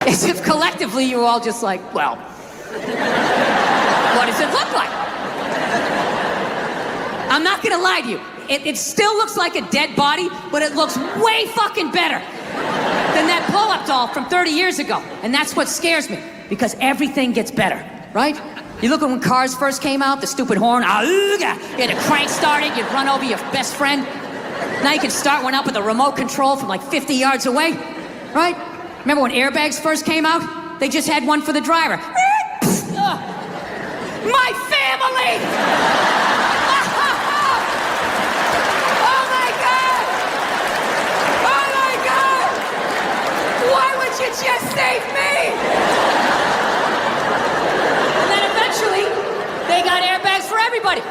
S2: As if collectively you were all just like, well, what does it look like? I'm not gonna lie to you. It still looks like a dead body, but it looks way fucking better than that pull-up doll from 30 years ago. And that's what scares me. because everything gets better, right? You look at when cars first came out, the stupid horn, auga, you had to crank start it, you'd run over your best friend. Now you can start one up with a remote control from like 50 yards away, right? Remember when airbags first came out? They just had one for the driver. My family! Oh my God! Oh my God! Why would you just save me? And then eventually, they got airbags for everybody.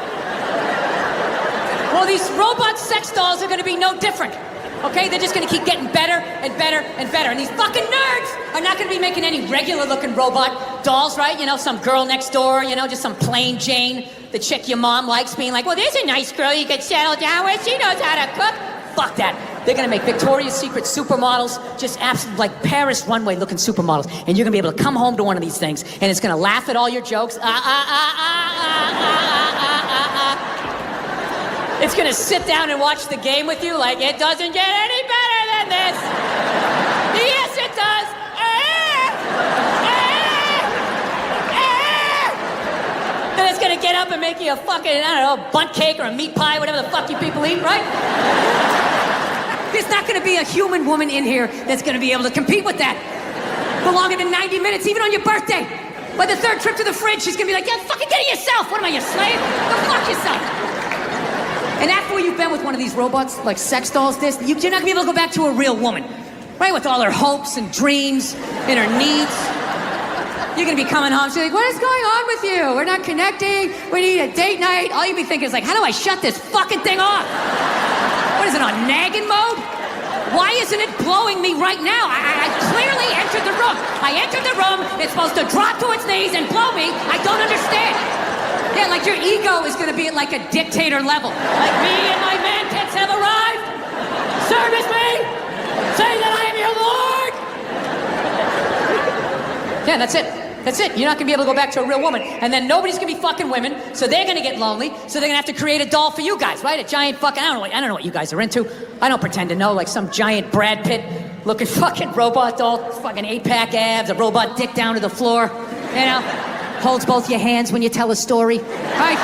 S2: Well, these robot sex dolls are gonna be no different. Okay, they're just gonna keep getting better and better and better. And these fucking nerds are not gonna be making any regular looking robot dolls, right? You know, some girl next door, you know, just some plain Jane, the chick your mom likes, being like, well, there's a nice girl you can settle down with, she knows how to cook. Fuck that. They're gonna make Victoria's Secret supermodels, just absolute, like Paris runway looking supermodels. And you're gonna be able to come home to one of these things, and it's gonna laugh at all your jokes. It's gonna sit down and watch the game with you like it doesn't get any better than this. Yes, it does. Then it's gonna get up and make you a fucking, I don't know, bunt cake or a meat pie, whatever the fuck you people eat, right? There's not gonna be a human woman in here that's gonna be able to compete with that for longer than 90 minutes, even on your birthday. By the third trip to the fridge, she's gonna be like, yeah, fucking get it yourself. What am I, your slave? Go fuck yourself. And after you've been with one of these robots, like sex dolls, you're not gonna be able to go back to a real woman, right? With all her hopes and dreams and her needs. You're gonna be coming home, she's like, what is going on with you? We're not connecting, we need a date night. All you'll be thinking is like, how do I shut this fucking thing off? What is it, on nagging mode? Why isn't it blowing me right now? I clearly entered the room. I entered the room, it's supposed to drop to its knees and blow me. I don't understand. Yeah, like your ego is gonna be at like a dictator level. Like, me and my man pets have arrived. Service me. Say that I am your lord. Yeah, that's it. That's it. You're not gonna be able to go back to a real woman. And then nobody's gonna be fucking women, so they're gonna get lonely, so they're gonna have to create a doll for you guys, right? A giant fucking, I don't know what you guys are into. I don't pretend to know, like some giant Brad Pitt looking fucking robot doll, fucking 8-pack abs, a robot dick down to the floor, you know? Holds both your hands when you tell a story, right?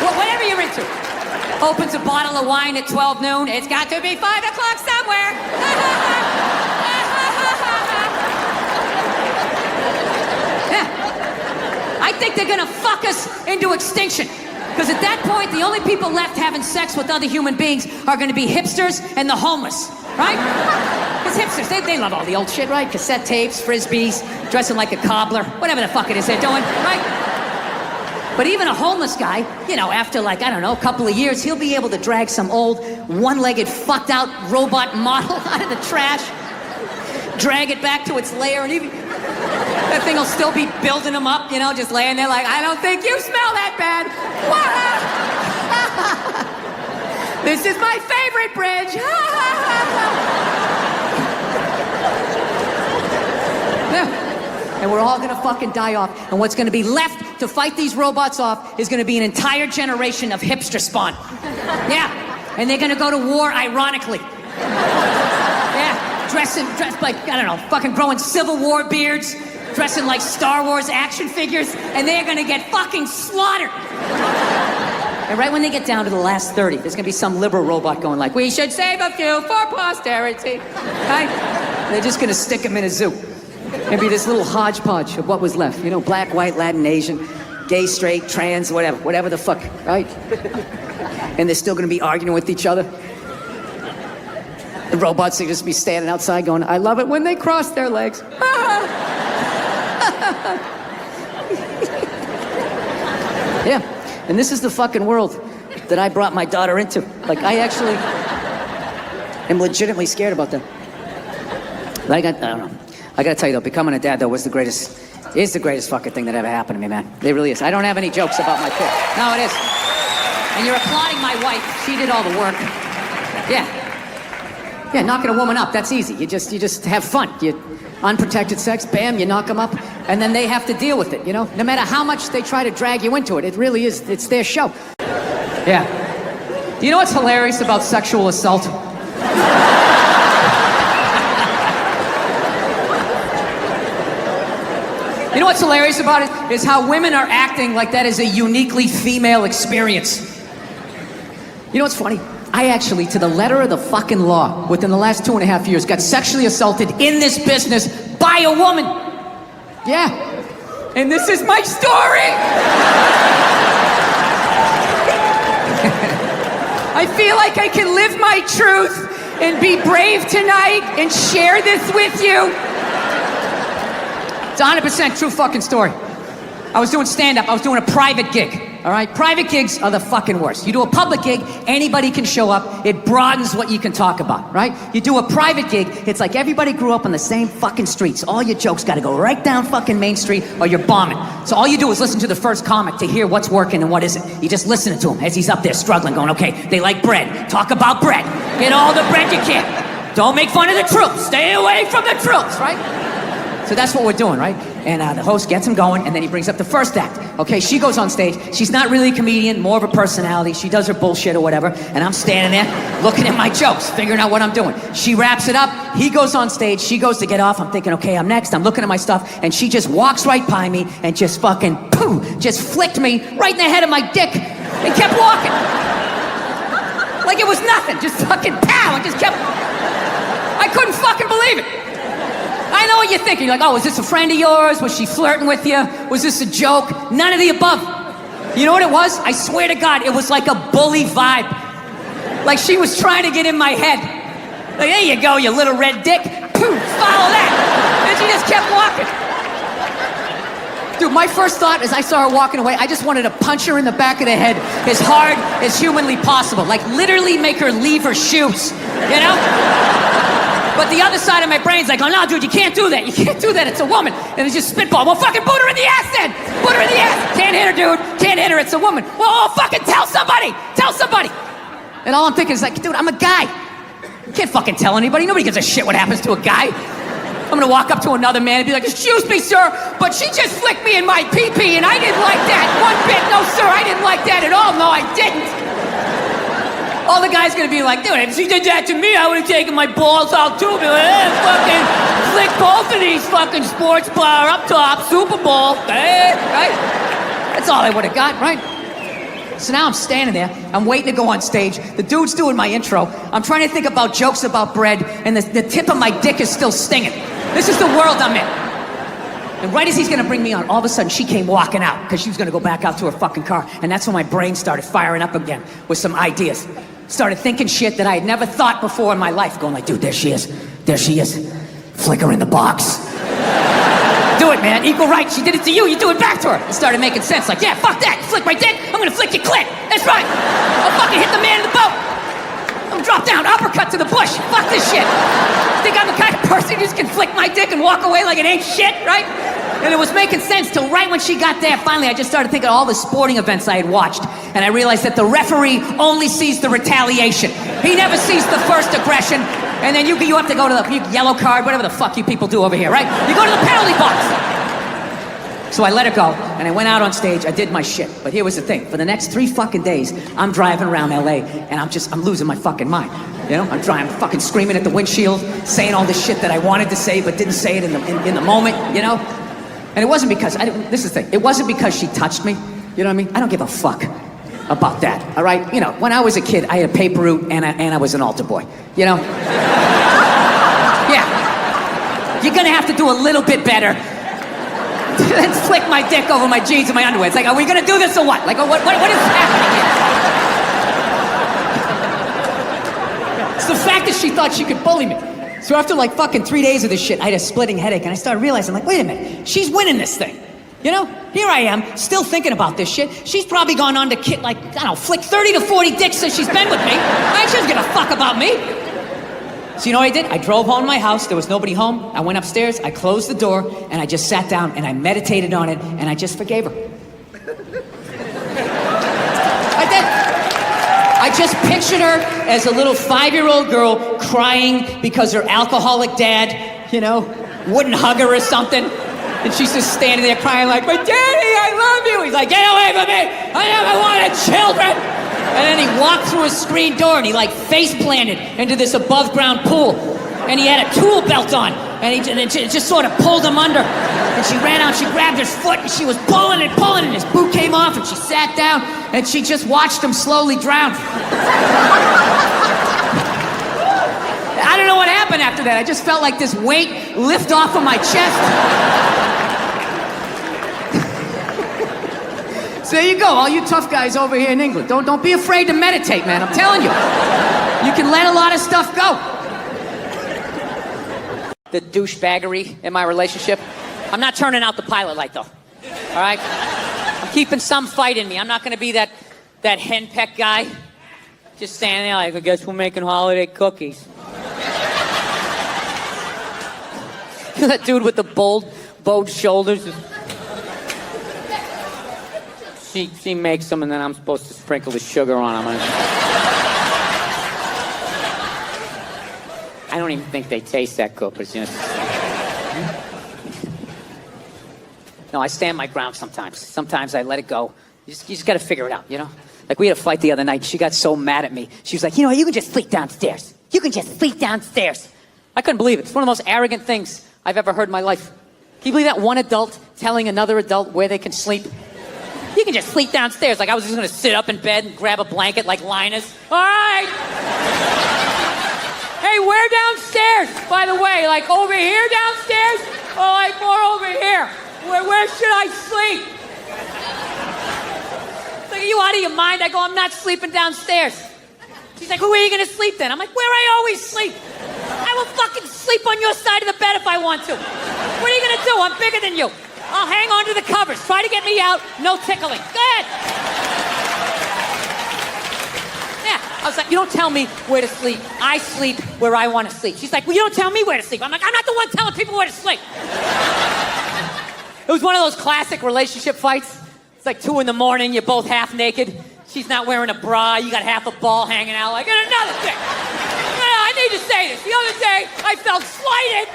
S2: Well, whatever you're into. Opens a bottle of wine at 12 noon. It's got to be 5 o'clock somewhere. Yeah. I think they're gonna fuck us into extinction. Because at that point, the only people left having sex with other human beings are gonna be hipsters and the homeless, right? Because hipsters, they love all the old shit, right? Cassette tapes, frisbees, dressing like a cobbler, whatever the fuck it is they're doing, right? But even a homeless guy, you know, after like, I don't know, a couple of years, he'll be able to drag some old, one-legged, fucked-out robot model out of the trash, drag it back to its lair, and even that thing will still be building him up, you know, just laying there like, I don't think you smell that bad. This is my favorite bridge. And we're all gonna fucking die off. And what's gonna be left to fight these robots off is gonna be an entire generation of hipster spawn. Yeah. And they're gonna go to war ironically. Yeah. Dressed like, I don't know, fucking growing Civil War beards, dressing like Star Wars action figures, and they're gonna get fucking slaughtered. And right when they get down to the last 30, there's gonna be some liberal robot going like, we should save a few for posterity. Right? They're just gonna stick them in a zoo. There'd be this little hodgepodge of what was left. You know, black, white, Latin, Asian, gay, straight, trans, whatever the fuck, right? And they're still gonna be arguing with each other. The robots will just be standing outside going, I love it when they cross their legs. Yeah, and this is the fucking world that I brought my daughter into. Like, I actually am legitimately scared about them. Like, I don't know. I gotta tell you though, becoming a dad though is the greatest fucking thing that ever happened to me, man. It really is. I don't have any jokes about my kid. No, it is. And you're applauding my wife. She did all the work. Yeah. Yeah, knocking a woman up, that's easy. You just have fun. You unprotected sex, bam, you knock them up, and then they have to deal with it, you know? No matter how much they try to drag you into it, it really is, it's their show. Yeah. Do you know what's hilarious about sexual assault? You know what's hilarious about it? Is how women are acting like that is a uniquely female experience. You know what's funny? I actually, to the letter of the fucking law, within the last 2.5 years, got sexually assaulted in this business by a woman. Yeah. And this is my story. I feel like I can live my truth and be brave tonight and share this with you. It's a 100% true fucking story. I was doing stand-up. I was doing a private gig, all right? Private gigs are the fucking worst. You do a public gig, anybody can show up. It broadens what you can talk about, right? You do a private gig, it's like everybody grew up on the same fucking streets. All your jokes gotta go right down fucking Main Street or you're bombing. So all you do is listen to the first comic to hear what's working and what isn't. You just listen to him as he's up there struggling, going, okay, they like bread. Talk about bread. Get all the bread you can. Don't make fun of the troops. Stay away from the troops, right? So that's what we're doing, right? And the host gets him going, and then he brings up the first act. Okay, she goes on stage. She's not really a comedian, more of a personality. She does her bullshit or whatever, and I'm standing there looking at my jokes, figuring out what I'm doing. She wraps it up. He goes on stage. She goes to get off. I'm thinking, okay, I'm next. I'm looking at my stuff, and she just walks right by me and just fucking, pooh, just flicked me right in the head of my dick and kept walking. Like it was nothing. Just fucking pow, and just kept... I couldn't fucking believe it. I know what you're thinking. You're like, oh, is this a friend of yours? Was she flirting with you? Was this a joke? None of the above. You know what it was? I swear to God, it was like a bully vibe. Like she was trying to get in my head. Like, there you go, you little red dick. Poof, follow that. And she just kept walking. Dude, my first thought as I saw her walking away, I just wanted to punch her in the back of the head as hard as humanly possible. Like literally make her leave her shoes, you know? But the other side of my brain's like, oh no, dude, you can't do that. You can't do that, it's a woman. And it's just spitball. Well, fucking put her in the ass then. Put her in the ass. Can't hit her, dude. Can't hit her, it's a woman. Well, fucking tell somebody. Tell somebody. And all I'm thinking is like, dude, I'm a guy. You can't fucking tell anybody. Nobody gives a shit what happens to a guy. I'm gonna walk up to another man and be like, excuse me, sir, but she just flicked me in my pee-pee and I didn't like that one bit. No, sir, I didn't like that at all. No, I didn't. All the guy's gonna be like, dude, if she did that to me, I would've taken my balls out too. Be like, hey, fucking flick both of these fucking sports bar up top, Super Bowl, right? That's all I would've got, right? So now I'm standing there, I'm waiting to go on stage. The dude's doing my intro. I'm trying to think about jokes about bread, and the tip of my dick is still stinging. This is the world I'm in. And right as he's gonna bring me on, all of a sudden she came walking out because she was gonna go back out to her fucking car. And that's when my brain started firing up again with some ideas. Started thinking shit that I had never thought before in my life. Going like, dude, there she is. There she is. Flick her in the box. Do it, man. Equal rights. She did it to you. You do it back to her. It started making sense. Like, yeah, fuck that. You flick my dick. I'm gonna flick your clit. That's right. I'll fucking hit the man in the boat. I'm drop down, uppercut to the bush. Fuck this shit. Think I'm the kind of person who just can flick my dick and walk away like it ain't shit, right? And it was making sense till right when she got there. Finally, I just started thinking of all the sporting events I had watched. And I realized that the referee only sees the retaliation. He never sees the first aggression. And then you have to go to the yellow card, whatever the fuck you people do over here, right? You go to the penalty box. So I let her go, and I went out on stage, I did my shit. But here was the thing, for the next 3 fucking days, I'm driving around LA, and I'm losing my fucking mind. You know, I'm fucking screaming at the windshield, saying all this shit that I wanted to say, but didn't say it in the moment, you know? And it wasn't because, this is the thing, it wasn't because she touched me, you know what I mean? I don't give a fuck about that, all right? You know, when I was a kid, I had a paper route, and I was an altar boy, you know? Yeah. You're gonna have to do a little bit better than flick my dick over my jeans and my underwear. It's like, are we gonna do this or what? Like, what is happening here? It's the fact that she thought she could bully me. So after like fucking 3 days of this shit, I had a splitting headache, and I started realizing, like, wait a minute, she's winning this thing. You know, here I am, still thinking about this shit. She's probably gone on to flick 30 to 40 dicks since she's been with me. She doesn't give a fuck about me. So you know what I did? I drove home to my house, there was nobody home. I went upstairs, I closed the door, and I just sat down and I meditated on it, and I just forgave her. I did. I just pictured her as a little 5-year-old girl crying because her alcoholic dad, you know, wouldn't hug her or something. And she's just standing there crying like, but Daddy, I love you. He's like, get away from me. I never wanted children. And then he walked through a screen door and he like face planted into this above ground pool. And he had a tool belt on. And it just sort of pulled him under.
S1: And she ran out, she grabbed his foot, and she was pulling and his boot came off, and she sat down, and she just watched him slowly drown. I don't know what happened after that. I just felt like this weight lift off of my chest. So there you go, all you tough guys over here in England. Don't be afraid to meditate, man. I'm telling you. You can let a lot of stuff go.
S2: The douchebaggery in my relationship. I'm not turning out the pilot light, though. All right? I'm keeping some fight in me. I'm not going to be that henpeck guy. Just standing there like, I guess we're making holiday cookies. That dude with the bowed shoulders. She makes them, and then I'm supposed to sprinkle the sugar on them. I don't even think they taste that good, but you know. No, I stand my ground sometimes. Sometimes I let it go. You just got to figure it out, you know? Like, we had a fight the other night. She got so mad at me. She was like, you know, you can just sleep downstairs. You can just sleep downstairs. I couldn't believe it. It's one of the most arrogant things I've ever heard in my life. Can you believe that? One adult telling another adult where they can sleep? You can just sleep downstairs. Like I was just going to sit up in bed and grab a blanket like Linus. All right. Hey, where downstairs, by the way? Like over here downstairs? Or like more over here? Where should I sleep? It's like, are you out of your mind? I go, I'm not sleeping downstairs. She's like, where are you going to sleep then? I'm like, where I always sleep. I will fucking sleep on your side of the bed if I want to. What are you going to do? I'm bigger than you. I'll hang on to the covers. Try to get me out. No tickling. Go ahead. Yeah. I was like, you don't tell me where to sleep. I sleep where I want to sleep. She's like, well, you don't tell me where to sleep. I'm like, I'm not the one telling people where to sleep. It was one of those classic relationship fights. It's like 2 a.m, you're both half naked. She's not wearing a bra. You got half a ball hanging out. Like, and another thing. I need to say this. The other day, I felt slighted.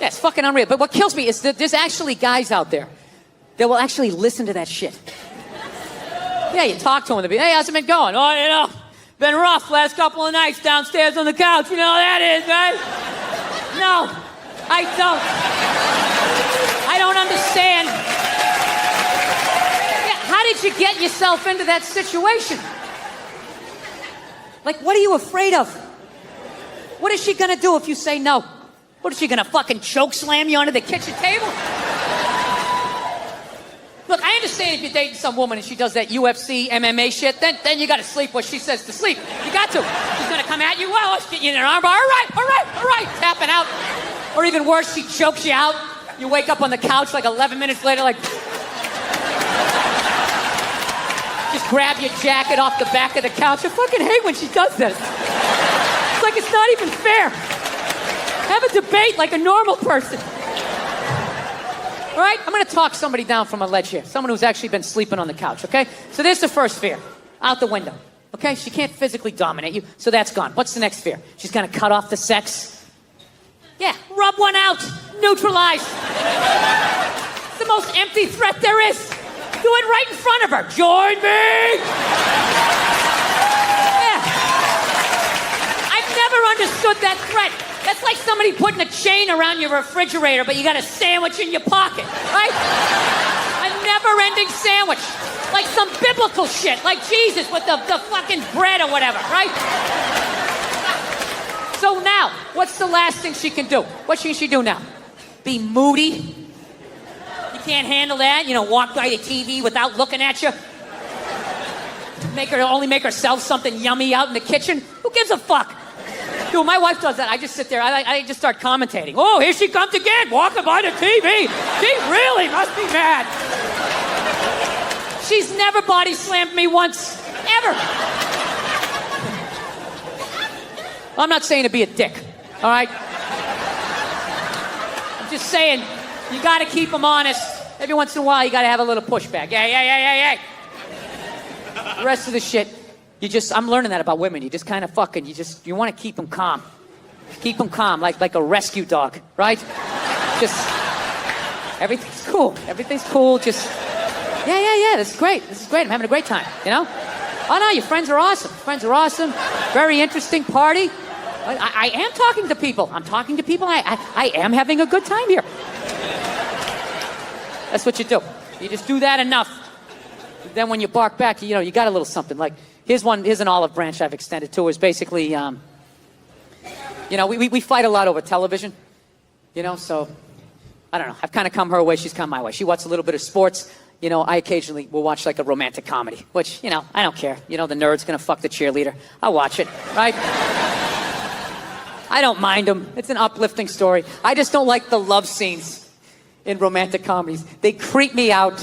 S2: Yeah, it's fucking unreal. But what kills me is that there's actually guys out there that will actually listen to that shit. Yeah, you talk to them, they'll be, hey, how's it been going? Oh, you know, been rough last couple of nights downstairs on the couch. You know how that is, right? No, I don't. I don't understand. Yeah, how did you get yourself into that situation? Like, what are you afraid of? What is she gonna do if you say no? What is she gonna fucking choke slam you onto the kitchen table? Look, I understand if you're dating some woman and she does that UFC, MMA shit, then you gotta sleep what she says to sleep. You got to. She's gonna come at you, well, let's get you in an armbar. All right, tapping out. Or even worse, she chokes you out. You wake up on the couch like 11 minutes later, like... Just grab your jacket off the back of the couch. I fucking hate when she does this. It's like it's not even fair. Have a debate like a normal person. All right? I'm going to talk somebody down from a ledge here. Someone who's actually been sleeping on the couch, okay? So there's the first fear. Out the window. Okay? She can't physically dominate you, so that's gone. What's the next fear? She's going to cut off the sex. Yeah, rub one out. Neutralize. It's the most empty threat there is. Do it right in front of her. Join me! Yeah. I've never understood that threat. That's like somebody putting a chain around your refrigerator, but you got a sandwich in your pocket, right? A never-ending sandwich. Like some biblical shit, like Jesus with the fucking bread or whatever, right? So now, what's the last thing she can do? What should she do now? Be moody? You can't handle that? You know, walk by the TV without looking at you? Only make herself something yummy out in the kitchen? Who gives a fuck? Dude, my wife does that. I just sit there. I just start commentating. Oh, here she comes again, walking by the TV. She really must be mad. She's never body slammed me once, ever. I'm not saying to be a dick, all right? I'm just saying you got to keep them honest. Every once in a while, you got to have a little pushback. Hey. The rest of the shit, I'm learning that about women. You just kind of fucking, you want to keep them calm. Keep them calm, like a rescue dog, right? Just, everything's cool. Everything's cool. Just, yeah, this is great. I'm having a great time, you know? Oh, no, your friends are awesome. Very interesting party. I am talking to people. I'm talking to people. I am having a good time here. That's what you do. You just do that enough. Then when you bark back, you know, you got a little something. Like, here's an olive branch I've extended to. Is basically, you know, we fight a lot over television. You know, so, I don't know. I've kind of come her way. She's come my way. She watches a little bit of sports. You know, I occasionally will watch like a romantic comedy, which, you know, I don't care. You know, the nerd's gonna fuck the cheerleader. I'll watch it, right? I don't mind them. It's an uplifting story. I just don't like the love scenes in romantic comedies. They creep me out.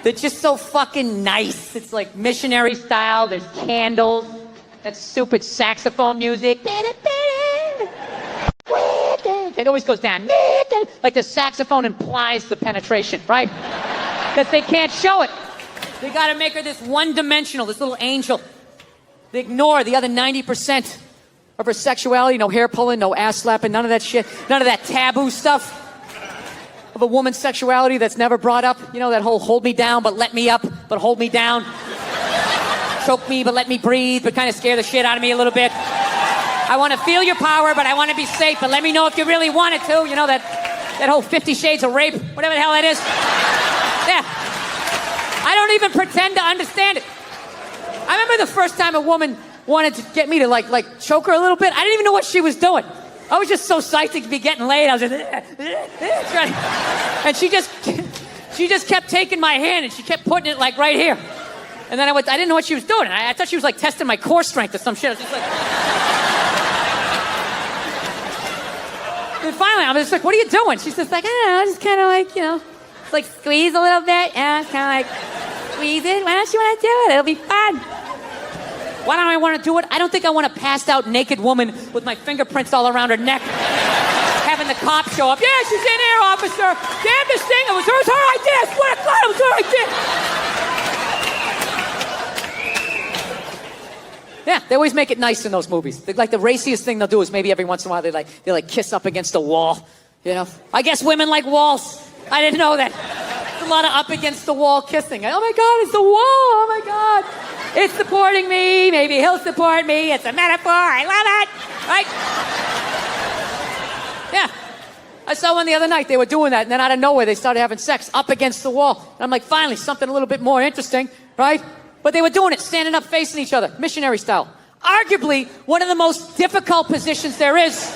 S2: They're just so fucking nice. It's like missionary style. There's candles. That stupid saxophone music. It always goes down. Like the saxophone implies the penetration, right? That they can't show it. They gotta make her this one-dimensional, this little angel. They ignore the other 90% of her sexuality. No hair pulling, no ass slapping, none of that shit. None of that taboo stuff of a woman's sexuality that's never brought up. You know, that whole hold me down, but let me up, but hold me down. Choke me, but let me breathe, but kind of scare the shit out of me a little bit. I want to feel your power, but I want to be safe, but let me know if you really want it to. You know, that whole 50 Shades of Rape, whatever the hell that is. Yeah. I don't even pretend to understand it. I remember the first time a woman wanted to get me to like choke her a little bit. I didn't even know what she was doing. I was just so psyched to be getting laid. I was just, and she just kept taking my hand and she kept putting it like right here. And then I didn't know what she was doing. I thought she was like testing my core strength or some shit. I was just like. And finally, I was just like, what are you doing? She's just like, I don't know, just kind of like, you know, it's like squeeze a little bit. Yeah, it's kind of like, squeeze it. Why don't you want to do it? It'll be fun. Why don't I want to do it? I don't think I want a passed out naked woman with my fingerprints all around her neck. Having the cops show up. Yeah, she's in here, officer. Damn this thing. It was her idea. I swear to God, it was her idea. Yeah, they always make it nice in those movies. Like the raciest thing they'll do is maybe every once in a while they kiss up against a wall. You know, I guess women like walls. I didn't know that. There's a lot of up against the wall kissing. Oh my God, it's the wall. Oh my God, it's supporting me. Maybe he'll support me. It's a metaphor. I love it. Right? Yeah. I saw one the other night. They were doing that, and then out of nowhere they started having sex up against the wall. And I'm like, finally, something a little bit more interesting, right? But they were doing it standing up facing each other, missionary style. Arguably, one of the most difficult positions there is